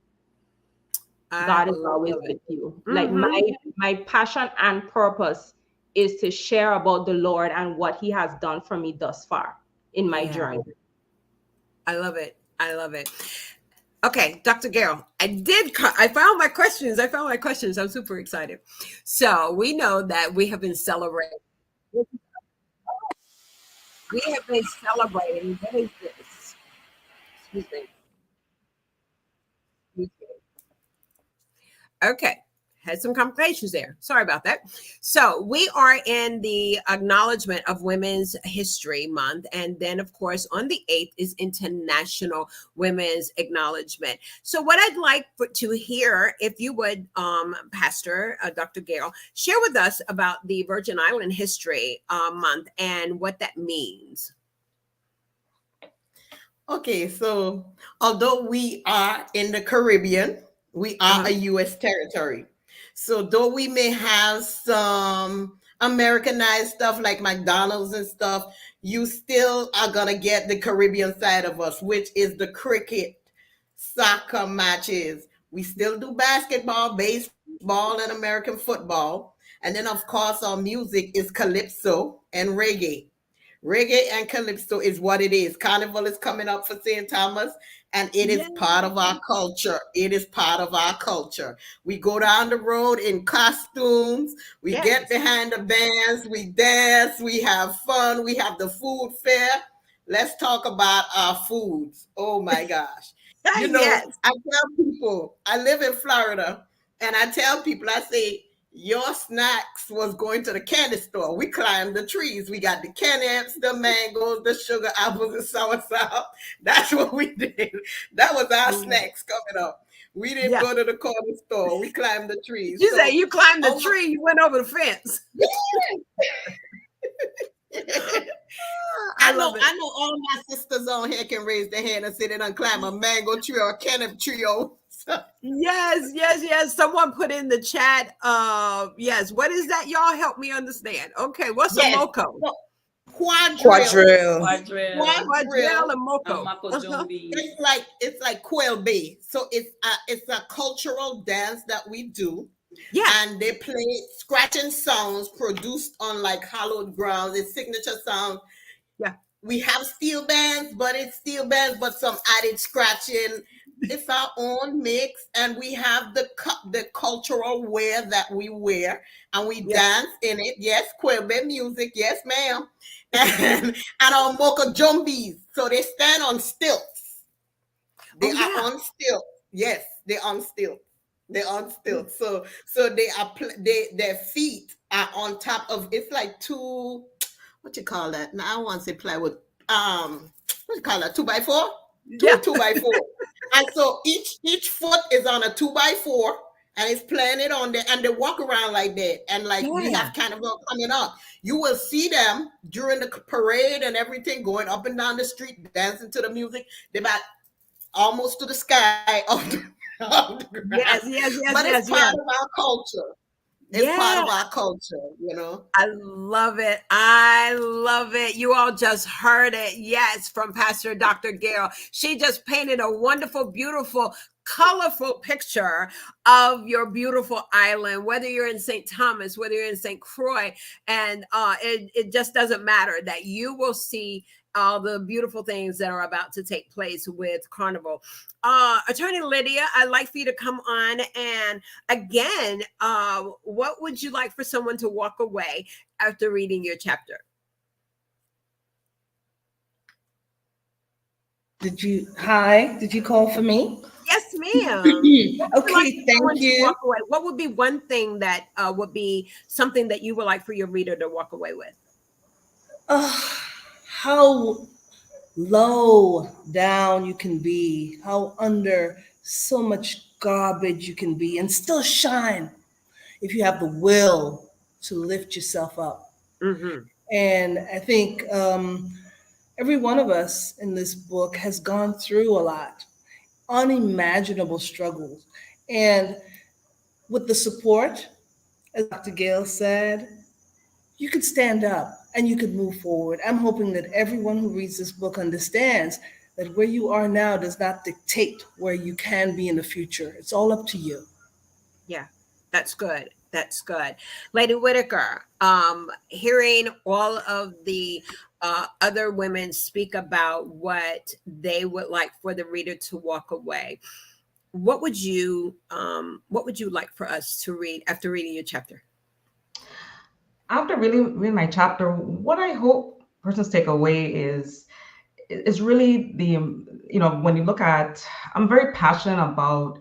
God is always with you. Like my passion and purpose is to share about the Lord and what he has done for me thus far in my journey. I love it. I love it. Okay, Dr. Gail, I found my questions. I'm super excited. So we know that we have been celebrating. What is this? Excuse me. Okay. Had some complications there. Sorry about that. So we are in the acknowledgement of Women's History Month. And then, of course, on the 8th is International Women's Acknowledgement. So what I'd like to hear, if you would, Pastor Dr. Gail, share with us about the Virgin Island History Month and what that means. Okay, so although we are in the Caribbean, we are a U.S. territory. So though we may have some Americanized stuff like McDonald's and stuff, you still are going to get the Caribbean side of us, which is the cricket, soccer matches. We still do basketball, baseball, and American football. And then, of course, our music is calypso and reggae. Reggae and calypso is what it is. Carnival is coming up for St. Thomas, and it is part of our culture. It is part of our culture. We go down the road in costumes. We get behind the bands. We dance. We have fun. We have the food fair. Let's talk about our foods. Oh, my gosh. You know, I tell people, I live in Florida, and I tell people, I say, your snacks was going to the candy store. We climbed the trees. We got the candies, the mangoes, the sugar apples, and soursop. That's what we did. That was our snacks coming up. We didn't Yeah. go to the corner store. We climbed the trees. You So say you climbed the our- tree, you went over the fence. I love it. I know all my sisters on here can raise their hand and say they done climb a mango tree or a canop tree. Yes. Someone put in the chat. Yes. What is that? Y'all help me understand. Okay. What's a moco? Quadrille. Quadrille and moco. It's like Quail So it's a cultural dance that we do. Yeah. And they play scratching sounds produced on like hallowed ground. It's signature sound. Yeah. We have steel bands, but some added scratching. It's our own mix, and we have the cultural wear that we wear, and we dance in it. Yes, Quebe music. Yes, ma'am. And our mocha jumbies. So they stand on stilts. They are on stilts. Yes, they're on stilts. They're on stilts. So they are their feet are on top of. It's like two. What you call that? Now I want to say plywood. What you call that? 2x4. Two by four. And so each foot is on a 2x4, and it's planted on there, and they walk around like that. And like we have carnival coming up. You will see them during the parade and everything, going up and down the street, dancing to the music. They're about almost to the sky of the ground. Yes. But it's part of our culture. It's part of our culture, you know. I love it. You all just heard it. Yes, from Pastor Dr. Gail. She just painted a wonderful, beautiful, colorful picture of your beautiful island, whether you're in St. Thomas, whether you're in St. Croix, and it just doesn't matter that you will see all the beautiful things that are about to take place with Carnival. Attorney Lydia, I'd like for you to come on. And again, what would you like for someone to walk away after reading your chapter? Did you call for me? Yes, ma'am. Okay, thank you. What would be one thing that would be something that you would like for your reader to walk away with? How low down you can be, how under so much garbage you can be and still shine if you have the will to lift yourself up. Mm-hmm. And I think every one of us in this book has gone through a lot, unimaginable struggles. And with the support, as Dr. Gail said, you could stand up and you could move forward. I'm hoping that everyone who reads this book understands that where you are now does not dictate where you can be in the future. It's all up to you. Yeah, that's good. That's good. Lady Whitaker, hearing all of the other women speak about what they would like for the reader to walk away, what would you like for us to read after reading your chapter? After reading my chapter, what I hope persons take away is really the, when you look at, I'm very passionate about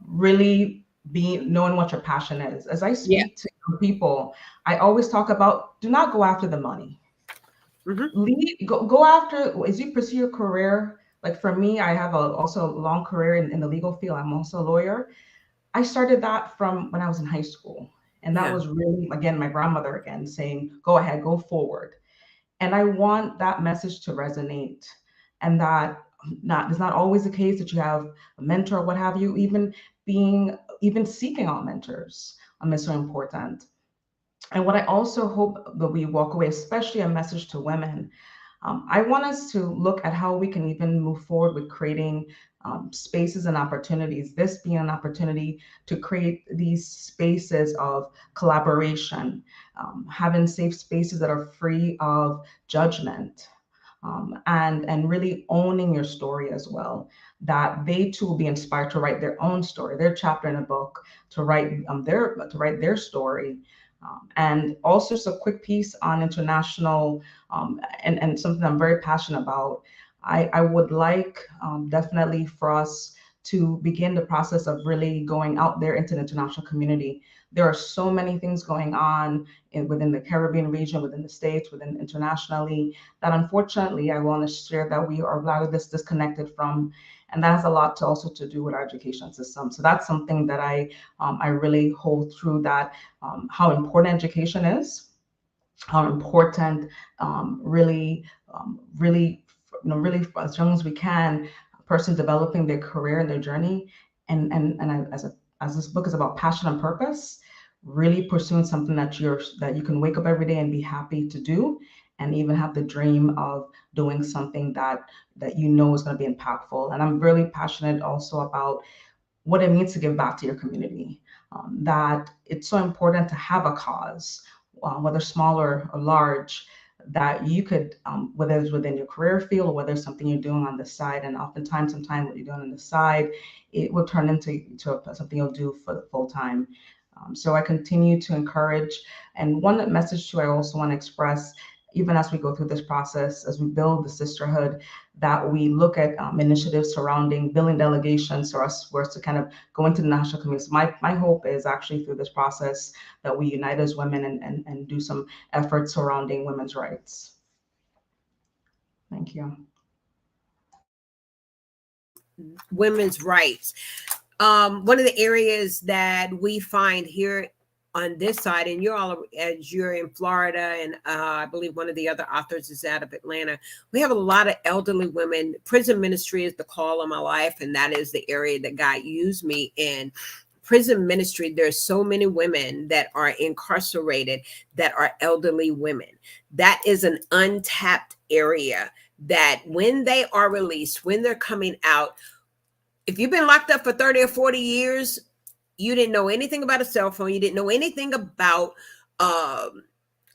really knowing what your passion is. As I speak to people, I always talk about, do not go after the money. Mm-hmm. Go after, as you pursue your career. Like for me, I have also a long career in the legal field. I'm also a lawyer. I started that from when I was in high school. And that was really, again, my grandmother saying, go ahead, go forward. And I want that message to resonate. And that it's not always the case that you have a mentor or what have you. Even seeking out mentors is so important. And what I also hope that we walk away, especially a message to women, I want us to look at how we can even move forward with creating spaces and opportunities, this being an opportunity to create these spaces of collaboration, having safe spaces that are free of judgment, and really owning your story as well, that they too will be inspired to write their own story, their chapter in a book, to write their story. And also just a quick piece on international, and something I'm very passionate about. I would like definitely for us to begin the process of really going out there into the international community. there are so many things going on within the Caribbean region, within the States, within internationally, that unfortunately I want to share that we are a lot of this disconnected from. And that has a lot to also to do with our education system. So that's something that I really hold through, that how important education is, how important really as young as we can, a person developing their career and their journey. And as this book is about passion and purpose, really pursuing something that you can wake up every day and be happy to do, and even have the dream of doing something that you know is going to be impactful. And I'm really passionate also about what it means to give back to your community. That it's so important to have a cause, whether small or large, that you could, whether it's within your career field or whether it's something you're doing on the side. And oftentimes, what you're doing on the side, it will turn into something you'll do for the full time. So I continue to encourage. And one message too I also want to express, even as we go through this process, as we build the sisterhood, that we look at initiatives surrounding building delegations for us to kind of go into the national community. So my hope is actually through this process that we unite as women and do some efforts surrounding women's rights. Thank you. Women's rights. One of the areas that we find here on this side, and you're in Florida, and I believe one of the other authors is out of Atlanta. We have a lot of elderly women. Prison ministry is the call of my life, and that is the area that God used me in. Prison ministry, there's so many women that are incarcerated that are elderly women. That is an untapped area that when they are released, when they're coming out, if you've been locked up for 30 or 40 years, you didn't know anything about a cell phone. You didn't know anything about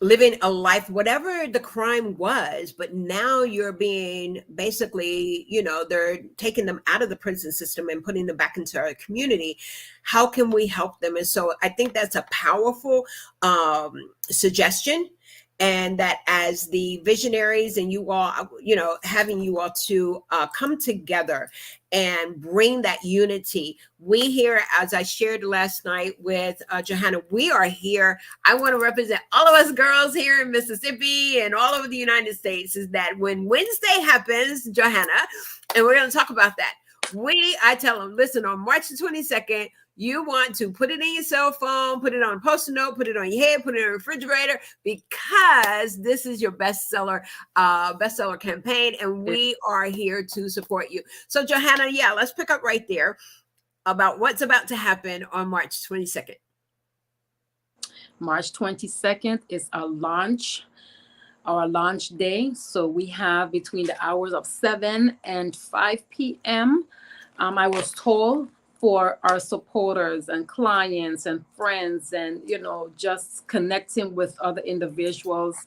living a life, whatever the crime was. But now you're being basically, they're taking them out of the prison system and putting them back into our community. How can we help them? And so I think that's a powerful suggestion. And that as the visionaries and you all, having you all to come together and bring that unity. We here, as I shared last night with Johanna, we are here. I want to represent all of us girls here in Mississippi and all over the United States, is that when Wednesday happens, Johanna, and we're going to talk about that. I tell them, listen, on March the 22nd, you want to put it in your cell phone, put it on a Post-it note, put it on your head, put it in a refrigerator, because this is your bestseller campaign, and we are here to support you. So, Johanna, let's pick up right there about what's about to happen on March 22nd. March 22nd is our launch day. So we have between the hours of 7 and 5 p.m. I was told for our supporters and clients and friends and, just connecting with other individuals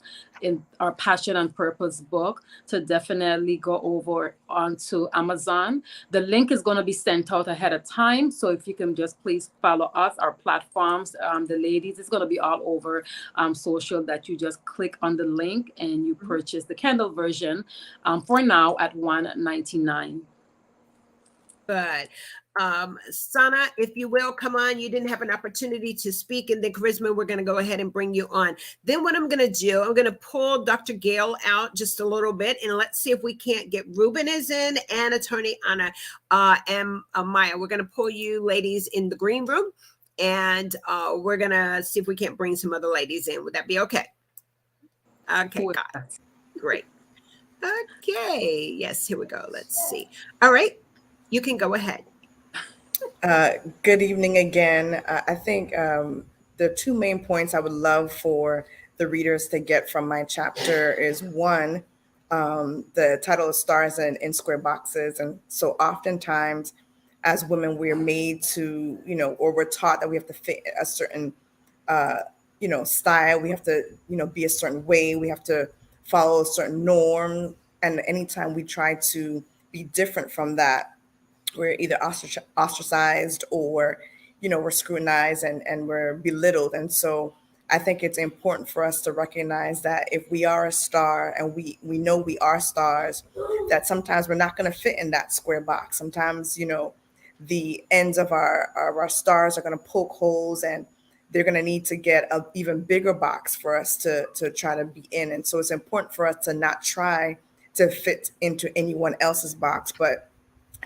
in our Passion and Purpose book, to definitely go over onto Amazon. The link is going to be sent out ahead of time. So if you can just please follow us, our platforms, the ladies, it's going to be all over social, that you just click on the link and you purchase the Kindle version for now at $1.99. Good. Sana, if you will, come on. You didn't have an opportunity to speak, and then Charisma, we're going to go ahead and bring you on. Then what I'm going to do, I'm going to pull Dr. Gail out just a little bit, and let's see if we can't get Ruben is in and Attorney Anna and Maya. We're going to pull you ladies in the green room, and we're going to see if we can't bring some other ladies in. Would that be okay? Okay, God. Great. Okay. Yes, here we go. Let's see. All right. You can go ahead. Good evening again. I think the two main points I would love for the readers to get from my chapter is, one, the title of Stars in Square Boxes. And so oftentimes as women, we're made to, or we're taught that we have to fit a certain, style. We have to, be a certain way. We have to follow a certain norm. And anytime we try to be different from that, we're either ostracized or, we're scrutinized and we're belittled. And so I think it's important for us to recognize that if we are a star and we know we are stars, that sometimes we're not going to fit in that square box. Sometimes, the ends of our stars are going to poke holes, and they're going to need to get an even bigger box for us to try to be in. And so it's important for us to not try to fit into anyone else's box, but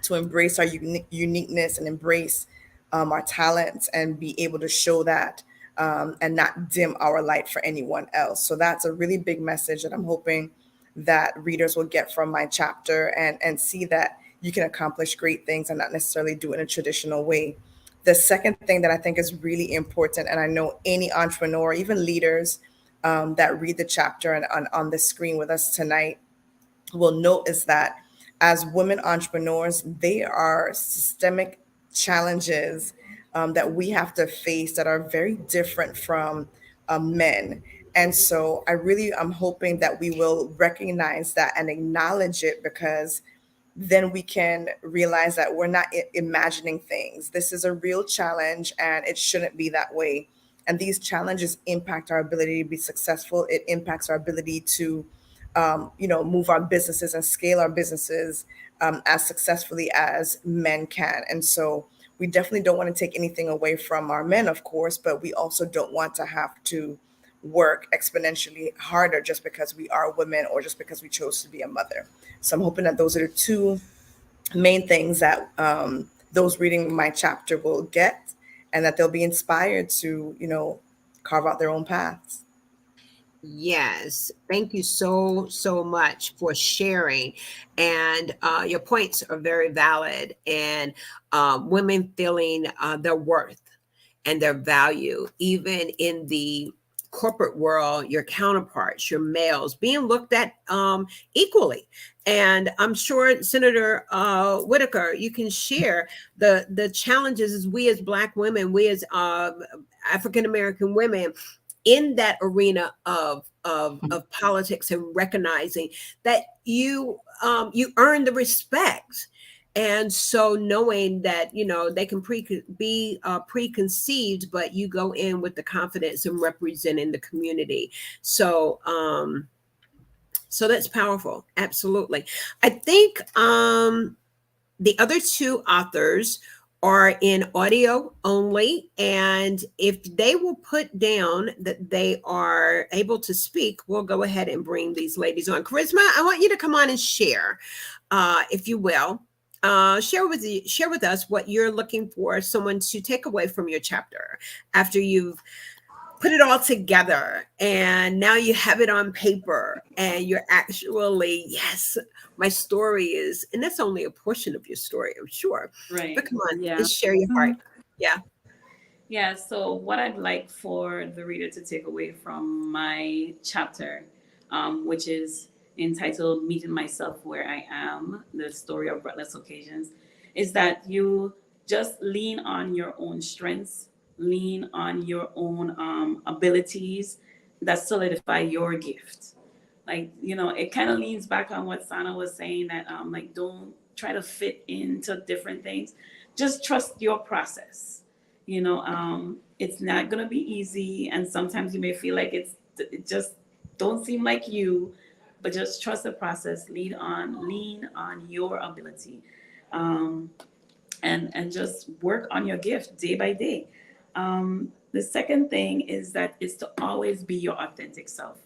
to embrace our uniqueness and embrace our talents and be able to show that and not dim our light for anyone else. So that's a really big message that I'm hoping that readers will get from my chapter and see that you can accomplish great things and not necessarily do it in a traditional way. The second thing that I think is really important, and I know any entrepreneur, even leaders that read the chapter and on the screen with us tonight will note, is that as women entrepreneurs, there are systemic challenges that we have to face that are very different from men. And so I'm hoping that we will recognize that and acknowledge it, because then we can realize that we're not imagining things. This is a real challenge and it shouldn't be that way. And these challenges impact our ability to be successful. It impacts our ability to move our businesses and scale our businesses as successfully as men can. And so we definitely don't want to take anything away from our men, of course, but we also don't want to have to work exponentially harder just because we are women or just because we chose to be a mother. So I'm hoping that those are the two main things that those reading my chapter will get, and that they'll be inspired to, carve out their own paths. Yes, thank you so much for sharing, and your points are very valid. And women feeling their worth and their value, even in the corporate world, your counterparts, your males, being looked at equally. And I'm sure Senator Whitaker, you can share the challenges as we as Black women, we as African American women, in that arena of politics, and recognizing that you earn the respect. And so knowing that, they can be preconceived, but you go in with the confidence and representing the community. So that's powerful. Absolutely. I think the other two authors are in audio only. And if they will put down that they are able to speak, we'll go ahead and bring these ladies on. Charisma, I want you to come on and share, if you will. Share with us what you're looking for someone to take away from your chapter after you've put it all together and now you have it on paper and you're actually, yes, my story is, and that's only a portion of your story, I'm sure. Right. But come on, Yeah. just share your heart. Yeah. Yeah. So what I'd like for the reader to take away from my chapter, which is entitled Meeting Myself Where I Am, the story of breathless occasions, is that you just lean on your own strengths, lean on your own abilities that solidify your gift. Like, it kind of leans back on what Sana was saying, that don't try to fit into different things. Just trust your process. It's not going to be easy. And sometimes you may feel like it just don't seem like you, but just trust the process, lean on your ability, and just work on your gift day by day. The second thing is that it's to always be your authentic self.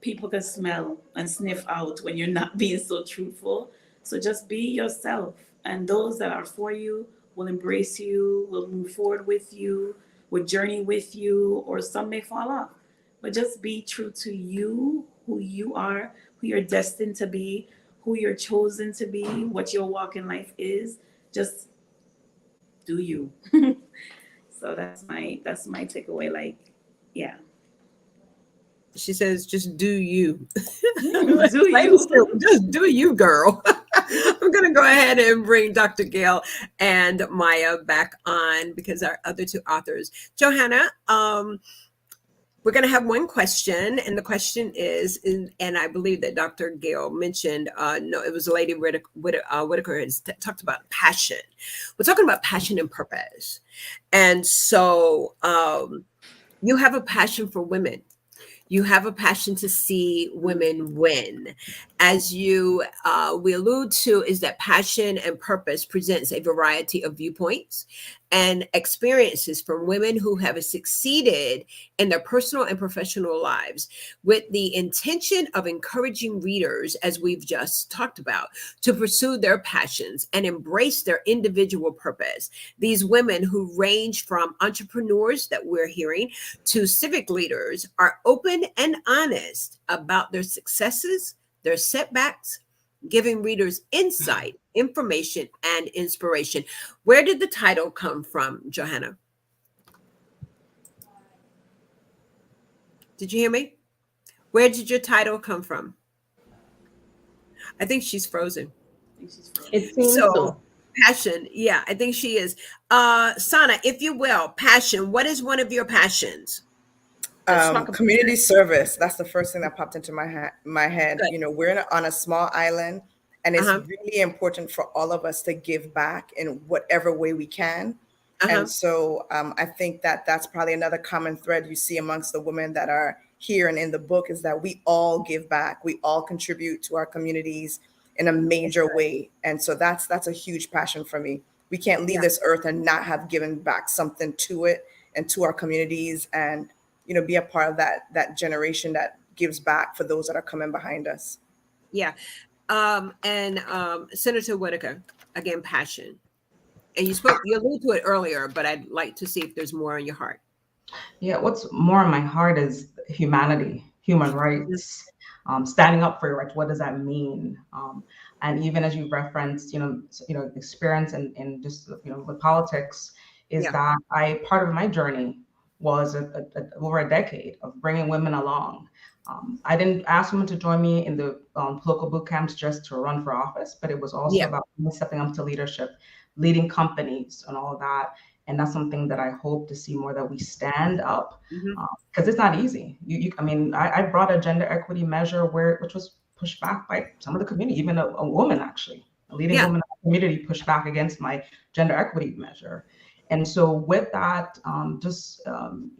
People can smell and sniff out when you're not being so truthful. So just be yourself, and those that are for you will embrace you, will move forward with you, will journey with you, or some may fall off. But just be true to you, who you are, who you're destined to be, who you're chosen to be, what your walk in life is. Just do you. So that's my takeaway. Like, yeah. She says, just do you. Do you. Just do you, girl. I'm going to go ahead and bring Dr. Gail and Maya back on, because our other two authors. Johanna, we're going to have one question, and the question is, and I believe that Dr. Gail mentioned, no, it was Lady Whitaker has talked about passion. We're talking about passion and purpose. And so you have a passion for women. You have a passion to see women win. As we allude to, is that passion and purpose presents a variety of viewpoints. and experiences from women who have succeeded in their personal and professional lives, with the intention of encouraging readers, as we've just talked about, to pursue their passions and embrace their individual purpose. These women, who range from entrepreneurs that we're hearing to civic leaders, are open and honest about their successes, their setbacks, giving readers insight, information, and inspiration. Where did the title come from, Johanna? Did you hear me? Where did your title come from? I think she's frozen. It seems so. Passion. Yeah, I think she is. Sana, if you will, passion. What is one of your passions? Community service. That's the first thing that popped into my head. Good. You know, we're on a small island, and it's Uh-huh. really important for all of us to give back in whatever way we can. Uh-huh. And so I think that that's probably another common thread you see amongst the women that are here and in the book, is that we all give back. We all contribute to our communities in a major way. And so that's a huge passion for me. We can't leave this earth and not have given back something to it and to our communities, and be a part of that generation that gives back for those that are coming behind us. Yeah. And Senator Whitaker, again, passion. And you alluded to it earlier, but I'd like to see if there's more on your heart. Yeah, what's more on my heart is humanity, human rights, standing up for your rights. What does that mean? And even as you referenced, experience in just with politics, is that part of my journey was over a decade of bringing women along. I didn't ask women to join me in the political boot camps just to run for office, but it was also about me stepping up to leadership, leading companies and all of that. And that's something that I hope to see more, that we stand up, because it's not easy. I brought a gender equity measure which was pushed back by some of the community, even a woman, actually, a leading woman in the community pushed back against my gender equity measure. And so with that,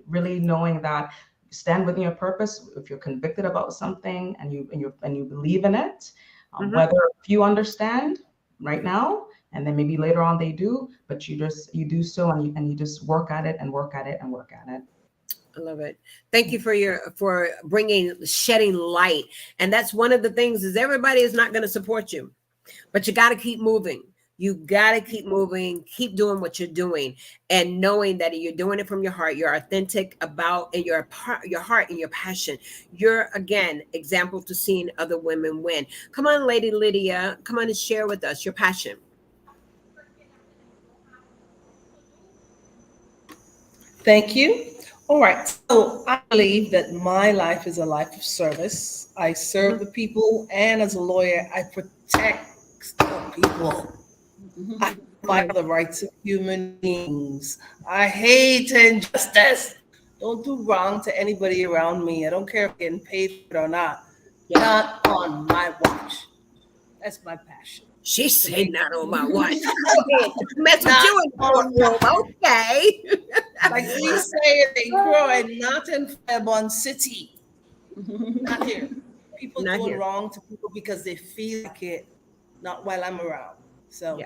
really knowing that stand within your purpose. If you're convicted about something and you believe in it, whether few understand right now, and then maybe later on they do, but you do so, and you just work at it and work at it and work at it. I love it. Thank you for shedding light. And that's one of the things, is everybody is not going to support you, but you got to keep moving. You got to keep moving, keep doing what you're doing, and knowing that you're doing it from your heart. You're authentic about, and your heart and your passion. You're, again, example to seeing other women win. Come on, Lady Lydia, come on and share with us your passion. Thank you. All right. So I believe that my life is a life of service. I serve the people, and as a lawyer, I protect the people. I fight for the rights of human beings. I hate injustice. Don't do wrong to anybody around me. I don't care if I'm getting paid for it or not. Not on my watch. That's my passion. She said not on my watch. Mess with you in the courtroom. Okay. Like we say in Crow, not in Fairborn City. Not here. People Not doing here. wrong to people because they feel like it, not while I'm around. So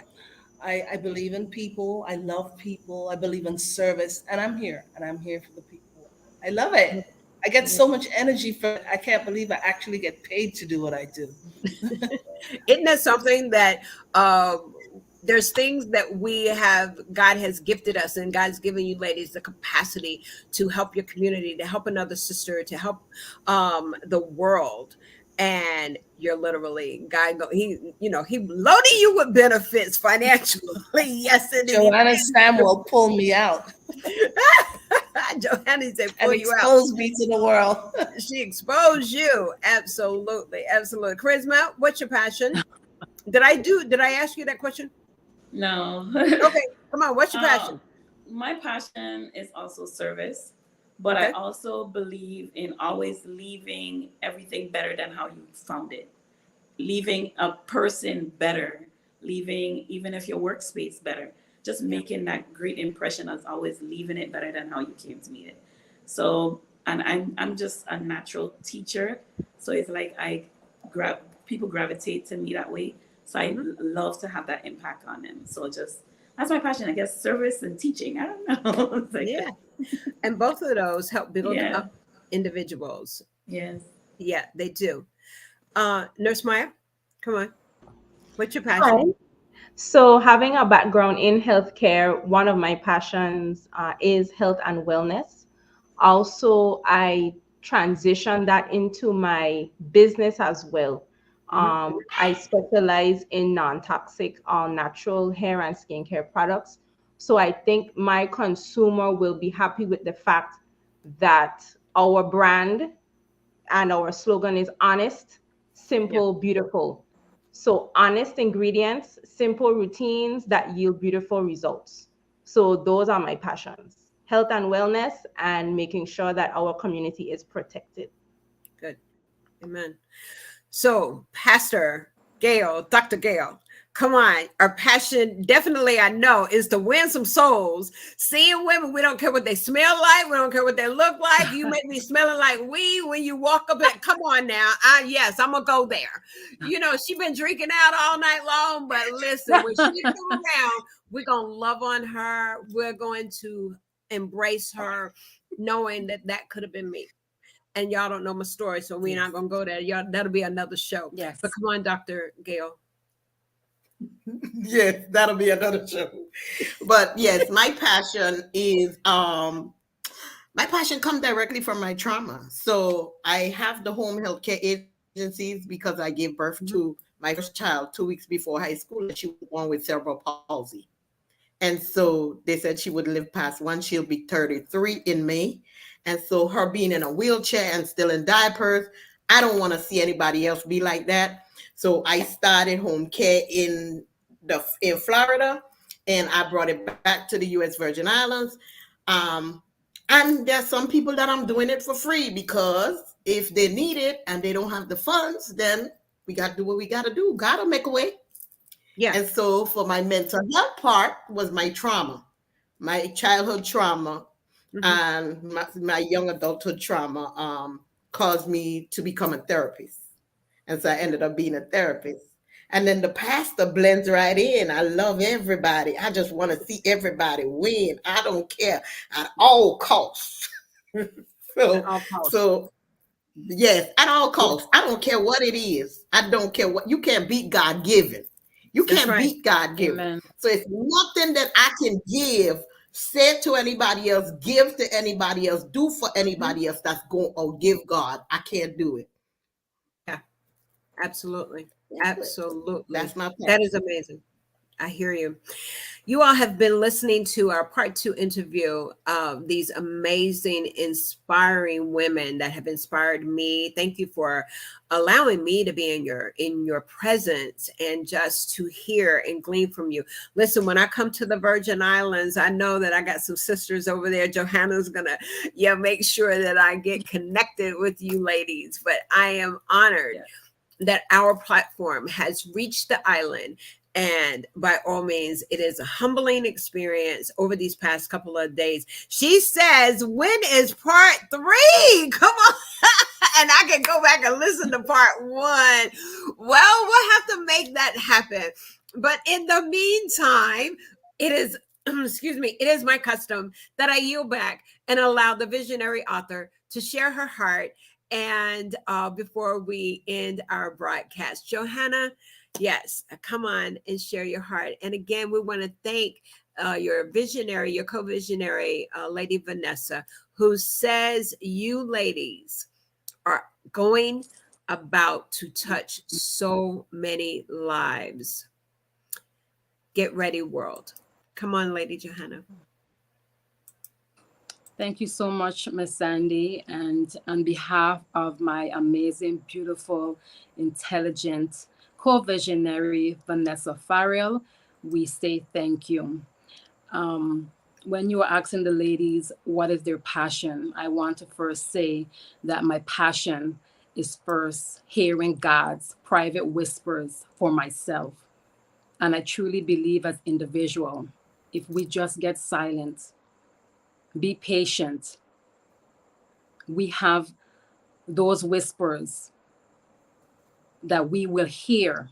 I believe in people. I love people. I believe in service. And I'm here. And I'm here for the people. I love it. I get so much energy from it. I can't believe I actually get paid to do what I do. Isn't that something that there's things that God has gifted us, and God's given you ladies the capacity to help your community, to help another sister, to help the world. And you're literally, he loaded you with benefits financially. Yes, indeed. Joanna Samuel pulled me out. Johanna said, and exposed me to the world. She exposed you. Absolutely. Absolutely. Charisma, what's your passion? Did I ask you that question? No. Okay, come on. What's your passion? My passion is also service, but I also believe in always leaving everything better than how you found it. Leaving a person better, leaving even if your workspace better. Just making that great impression as always leaving it better than how you came to meet it. So, and I'm just a natural teacher. So it's like people gravitate to me that way. So I love to have that impact on them. So that's my passion, I guess, service and teaching. I don't know. It's like, Yeah. And both of those help build Yeah. up individuals. yes. Yeah, they do. Nurse Maya, come on. What's your passion? Hi. So, having a background in healthcare, one of my passions is health and wellness. Also, I transitioned that into my business as well. I specialize in non-toxic, all-natural hair and skincare products. So I think my consumer will be happy with the fact that our brand and our slogan is honest, simple, beautiful. So honest ingredients, simple routines that yield beautiful results. So those are my passions: health and wellness, and making sure that our community is protected. Good. Amen. So, Pastor Gail, Dr. Gail, come on. Our passion, definitely, I know, is to win some souls. Seeing women, we don't care what they smell like. We don't care what they look like. You may be smelling like weed when you walk up. Come on now. Yes, I'm going to go there. You know, she been drinking out all night long, but listen, when she come around, we're going to love on her. We're going to embrace her, knowing that that could have been me. And y'all don't know my story, so we're not gonna go there. Y'all, that'll be another show. Yes. But come on, Dr. Gail. Yes, that'll be another show. But yes, my passion is my passion comes directly from my trauma. So I have the home health care agencies because I gave birth to my first child 2 weeks before high school, and she was born with cerebral palsy. And so they said she would live past one. She'll be 33 in May. And so her being in a wheelchair and still in diapers, I don't want to see anybody else be like that. So I started home care in Florida, and I brought it back to the U.S. Virgin Islands. And there's some people that I'm doing it for free, because if they need it and they don't have the funds, then we got to do what we got to do. Got to make a way. Yeah. And so for my mental health part was my trauma, my childhood trauma, and my young adulthood trauma caused me to become a therapist. And so I ended up being a therapist. And then the pastor blends right in. I love everybody. I just want to see everybody win. I don't care at all costs. So yes, at all costs. I don't care what it is. I don't care what. You can't beat God given. You can't beat God given. So it's nothing that I can give, say to anybody else, give to anybody else, do for anybody else that's going or give God. I can't do it. Yeah, absolutely. Absolutely. That's my passion. That is amazing. I hear you. You all have been listening to our part 2 interview of these amazing, inspiring women that have inspired me. Thank you for allowing me to be in your presence and just to hear and glean from you. Listen, when I come to the Virgin Islands, I know that I got some sisters over there. Johanna's gonna make sure that I get connected with you ladies. But I am honored that our platform has reached the island. And by all means, it is a humbling experience over these past couple of days. She says, when is part 3? Come on. And I can go back and listen to part 1. Well, we'll have to make that happen. But in the meantime, it is, it is my custom that I yield back and allow the visionary author to share her heart. And before we end our broadcast, Johanna, yes, come on and share your heart. And again, we want to thank your visionary, your co-visionary, Lady Vanessa, who says you ladies are going about to touch so many lives. Get ready, world. Come on, Lady Johanna. Thank you so much, Miss Sandy. And on behalf of my amazing, beautiful, intelligent co-visionary, Vanessa Farrell, we say thank you. When you were asking the ladies what is their passion, I want to first say that my passion is first hearing God's private whispers for myself. And I truly believe as individual, if we just get silent, be patient, we have those whispers that we will hear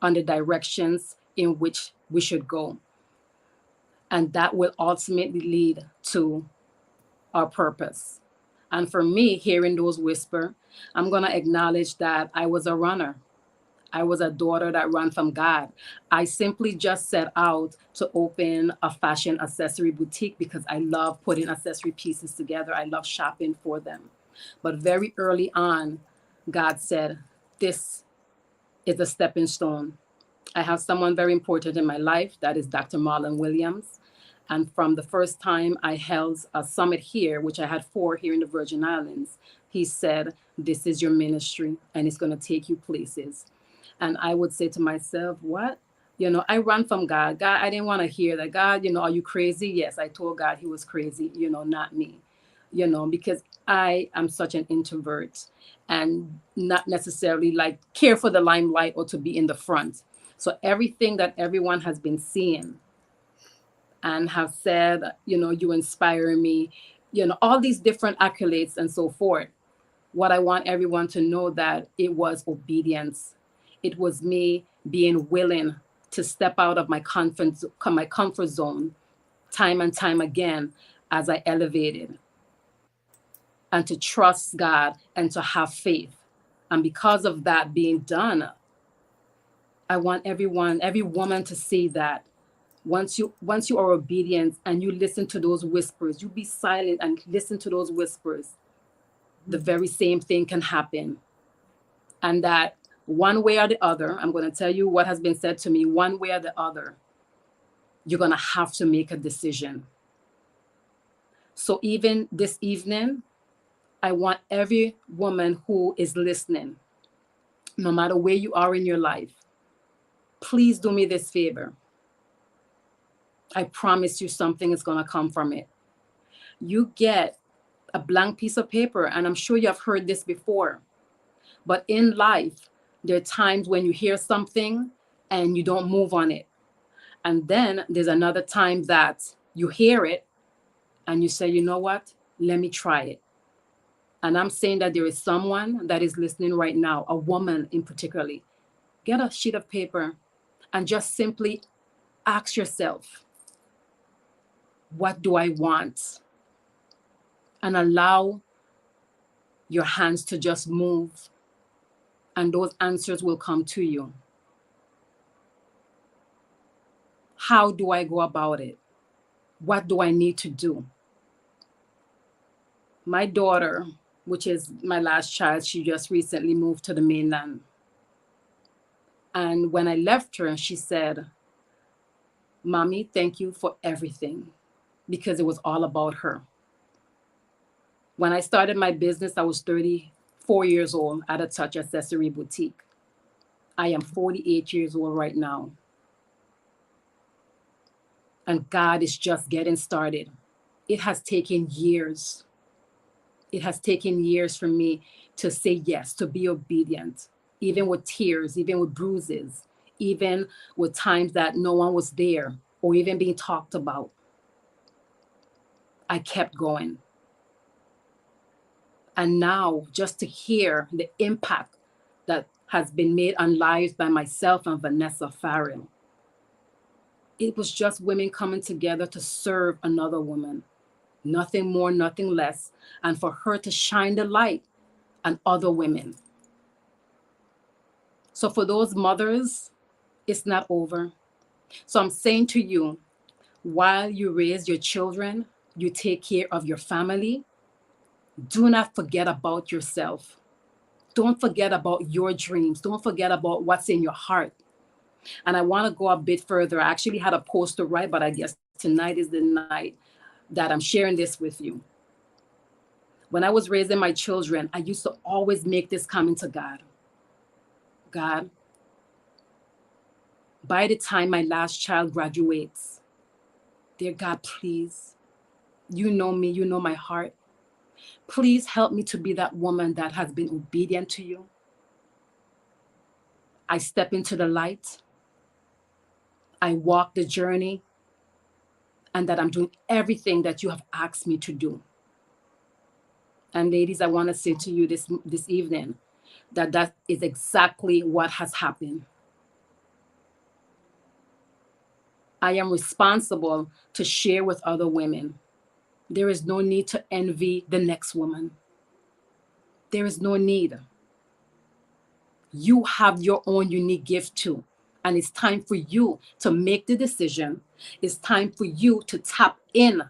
on the directions in which we should go. And that will ultimately lead to our purpose. And for me, hearing those whisper, I'm going to acknowledge that I was a runner. I was a daughter that ran from God. I simply just set out to open a fashion accessory boutique because I love putting accessory pieces together. I love shopping for them. But very early on, God said, this is a stepping stone. I have someone very important in my life, that is Dr. Marlon Williams. And from the first time I held a summit here, which I had 4 here in the Virgin Islands, he said, this is your ministry and it's going to take you places. And I would say to myself, what? I ran from God. God, I didn't want to hear that. God, are you crazy? Yes, I told God he was crazy, not me, because I am such an introvert and not necessarily like care for the limelight or to be in the front. So everything that everyone has been seeing and have said, you inspire me, all these different accolades and so forth. What I want everyone to know that it was obedience. It was me being willing to step out of my comfort zone time and time again as I elevated, and to trust God and to have faith. And because of that being done, I want every woman to see that once you are obedient and you listen to those whispers, you be silent and listen to those whispers, the very same thing can happen. And that one way or the other, I'm going to tell you what has been said to me, one way or the other, you're going to have to make a decision. So even this evening, I want every woman who is listening, no matter where you are in your life, please do me this favor. I promise you something is going to come from it. You get a blank piece of paper, and I'm sure you have heard this before, but in life, there are times when you hear something and you don't move on it. And then there's another time that you hear it and you say, you know what? Let me try it. And I'm saying that there is someone that is listening right now, a woman in particularly. Get a sheet of paper and just simply ask yourself, what do I want? And allow your hands to just move. And those answers will come to you. How do I go about it? What do I need to do? My daughter, which is my last child, she just recently moved to the mainland. And when I left her, she said, Mommy, thank you for everything, because it was all about her. When I started my business, I was 34 years old at a touch accessory boutique. I am 48 years old right now. And God is just getting started. It has taken years. It has taken years for me to say yes, to be obedient, even with tears, even with bruises, even with times that no one was there or even being talked about. I kept going. And now just to hear the impact that has been made on lives by myself and Vanessa Farrell. It was just women coming together to serve another woman. Nothing more, nothing less. And for her to shine the light on other women. So for those mothers, it's not over. So I'm saying to you, while you raise your children, you take care of your family, do not forget about yourself. Don't forget about your dreams. Don't forget about what's in your heart. And I want to go a bit further. I actually had a post to write, but I guess tonight is the night that I'm sharing this with you. When I was raising my children, I used to always make this comment to God. God, by the time my last child graduates, dear God, please, you know me, you know my heart. Please help me to be that woman that has been obedient to you. I step into the light. I walk the journey, and that I'm doing everything that you have asked me to do. And ladies, I want to say to you this evening that is exactly what has happened. I am responsible to share with other women. There is no need to envy the next woman. There is no need. You have your own unique gift too. And it's time for you to make the decision. It's time for you to tap in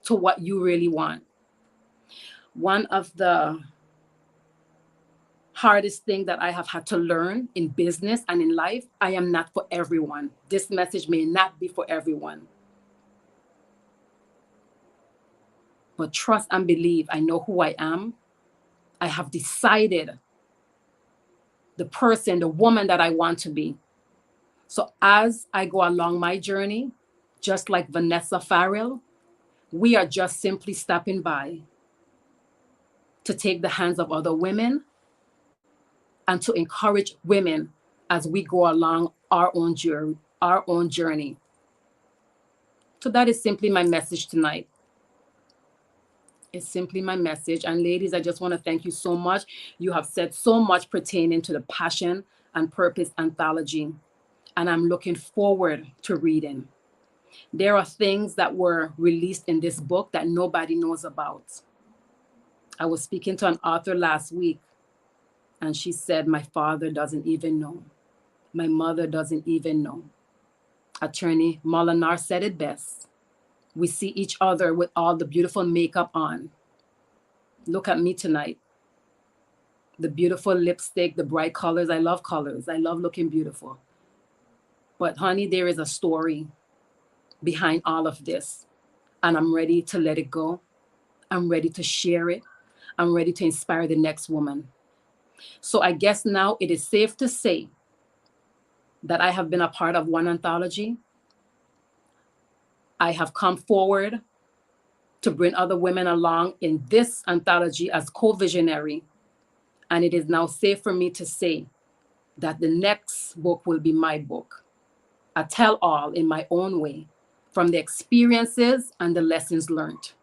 to what you really want. One of the hardest thing that I have had to learn in business and in life, I am not for everyone. This message may not be for everyone. But trust and believe, I know who I am. I have decided the person, the woman that I want to be. So as I go along my journey, just like Vanessa Farrell, we are just simply stopping by to take the hands of other women and to encourage women as we go along our own journey. So that is simply my message tonight. It's simply my message. And ladies, I just want to thank you so much. You have said so much pertaining to the Passion and Purpose Anthology. And I'm looking forward to reading. There are things that were released in this book that nobody knows about. I was speaking to an author last week, and she said, my father doesn't even know. My mother doesn't even know. Attorney Molinar said it best. We see each other with all the beautiful makeup on. Look at me tonight. The beautiful lipstick, the bright colors. I love colors. I love looking beautiful. But honey, there is a story behind all of this. And I'm ready to let it go. I'm ready to share it. I'm ready to inspire the next woman. So I guess now it is safe to say that I have been a part of one anthology. I have come forward to bring other women along in this anthology as co-visionary. And it is now safe for me to say that the next book will be my book. A tell-all in my own way from the experiences and the lessons learned.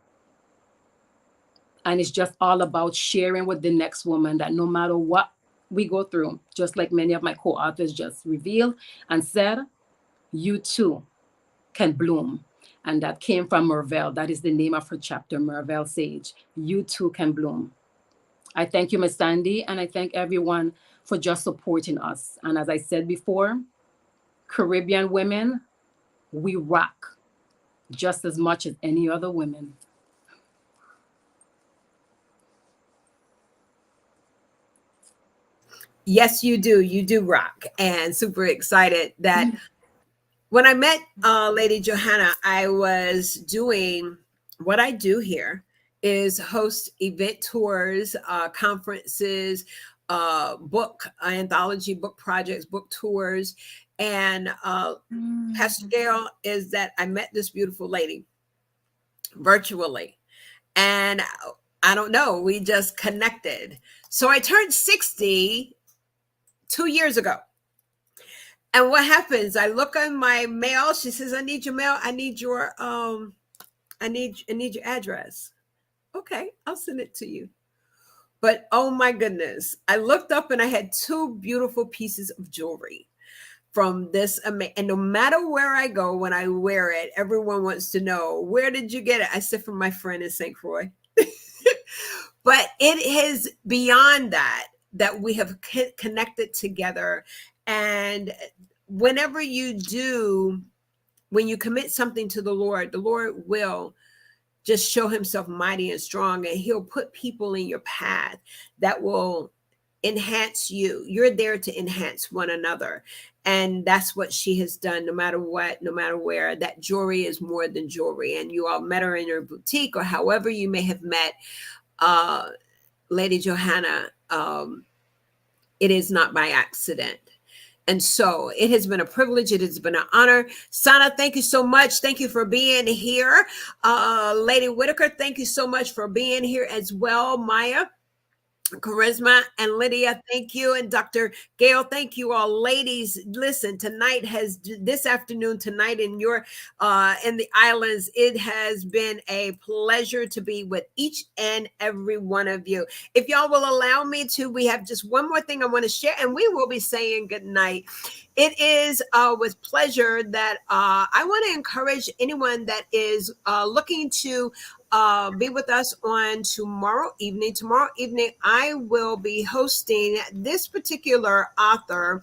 And it's just all about sharing with the next woman that no matter what we go through, just like many of my co-authors just revealed and said, you too can bloom. And that came from Mervelle. That is the name of her chapter, Mervelle Sage. You too can bloom. I thank you, Ms. Sandy, and I thank everyone for just supporting us. And as I said before, Caribbean women, we rock just as much as any other women. Yes, you do. You do rock. And super excited that when I met Lady Johanna, I was doing what I do here is host event tours, conferences, book anthology, book projects, book tours. And Pastor Gail is that I met this beautiful lady virtually. And I don't know, we just connected. So I turned 60 2 years ago. And what happens? I look on my mail. She says, I need your mail. I need your I need your address. Okay, I'll send it to you. But oh my goodness, I looked up and I had 2 beautiful pieces of jewelry from this. And no matter where I go, when I wear it, everyone wants to know, where did you get it? I said, from my friend in St. Croix. But it is beyond that we have connected together. And whenever you do, when you commit something to the Lord will just show himself mighty and strong, and he'll put people in your path that will enhance you. You're there to enhance one another. And that's what she has done, no matter what, no matter where. That jewelry is more than jewelry. And you all met her in her boutique or however you may have met Lady Johanna. It is not by accident. And so it has been a privilege. It has been an honor. Sana, thank you so much. Thank you for being here. Lady Whitaker, thank you so much for being here as well. Maya, Charisma and Lydia, thank you. And Dr. Gail, thank you all. Ladies, listen, this afternoon, tonight in in the islands, it has been a pleasure to be with each and every one of you. If y'all will allow me to, we have just one more thing I want to share, and we will be saying good night. It is with pleasure that I want to encourage anyone that is looking to be with us on tomorrow evening. Tomorrow evening, I will be hosting this particular author,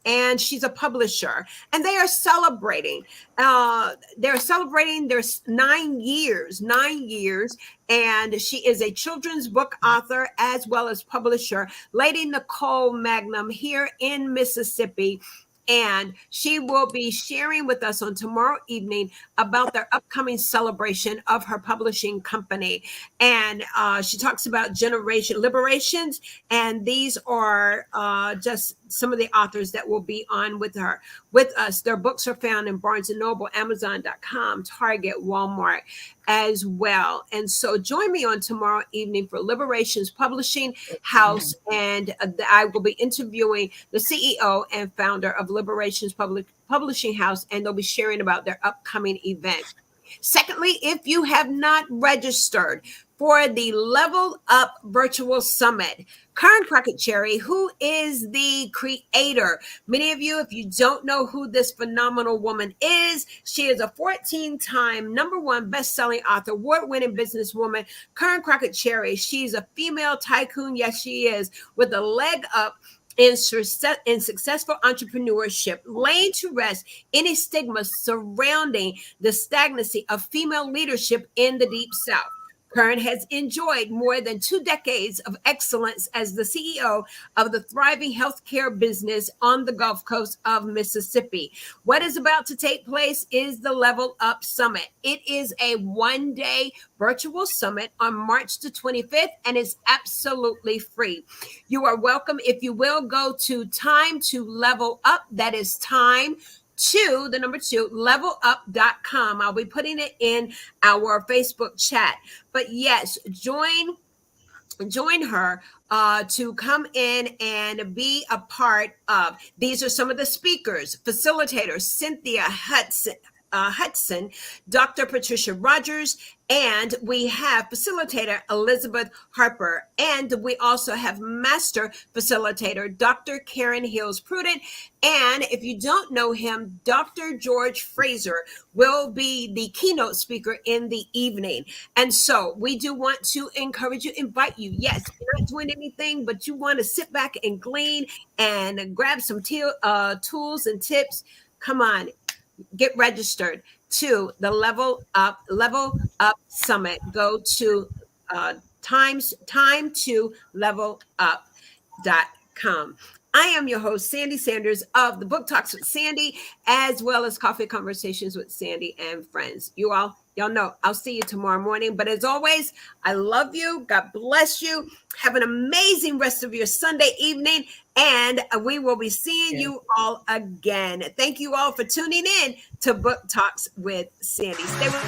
and she's a publisher, and they are celebrating. They're celebrating their 9 years, and she is a children's book author as well as publisher, Lady Nicole Magnum here in Mississippi. And she will be sharing with us on tomorrow evening about their upcoming celebration of her publishing company. And she talks about generation liberations. And these are just some of the authors that will be on with us. Their books are found in Barnes & Noble, Amazon.com, Target, Walmart as well. And so join me on tomorrow evening for Liberations Publishing House. And I will be interviewing the CEO and founder of Liberations Publishing House, and they'll be sharing about their upcoming event. Secondly, if you have not registered for the Level Up Virtual Summit, Karen Crockett Cherry, who is the creator. Many of you, if you don't know who this phenomenal woman is, she is a 14-time #1 best-selling author, award-winning businesswoman, Karen Crockett Cherry. She's a female tycoon, yes, she is, with a leg up in successful entrepreneurship, laying to rest any stigma surrounding the stagnancy of female leadership in the Deep South. Karen has enjoyed more than 2 decades of excellence as the CEO of the thriving healthcare business on the Gulf Coast of Mississippi. What is about to take place is the Level Up Summit. It is a 1-day virtual summit on March the 25th, and it's absolutely free. You are welcome. If you will, go to Time to Level Up. That is time to the number 2 levelup.com. I'll be putting it in our Facebook chat. But yes, join her to come in and be a part of. These are some of the speakers, facilitators: Cynthia Hudson, Dr. Patricia Rogers, and we have facilitator Elizabeth Harper. And we also have master facilitator Dr. Karen Hills Prudent. And if you don't know him, Dr. George Fraser will be the keynote speaker in the evening. And so we do want to encourage you, invite you. Yes, you're not doing anything, but you want to sit back and glean and grab some tools and tips. Come on. Get registered to the Level Up Summit. Go to time to levelup.com. I am your host, Sandy Sanders, of the Book Talks with Sandy, as well as Coffee Conversations with Sandy and Friends. Y'all know I'll see you tomorrow morning. But as always, I love you. God bless you. Have an amazing rest of your Sunday evening. And we will be seeing you all again. Thank you all for tuning in to Book Talks with Sandy. Stay with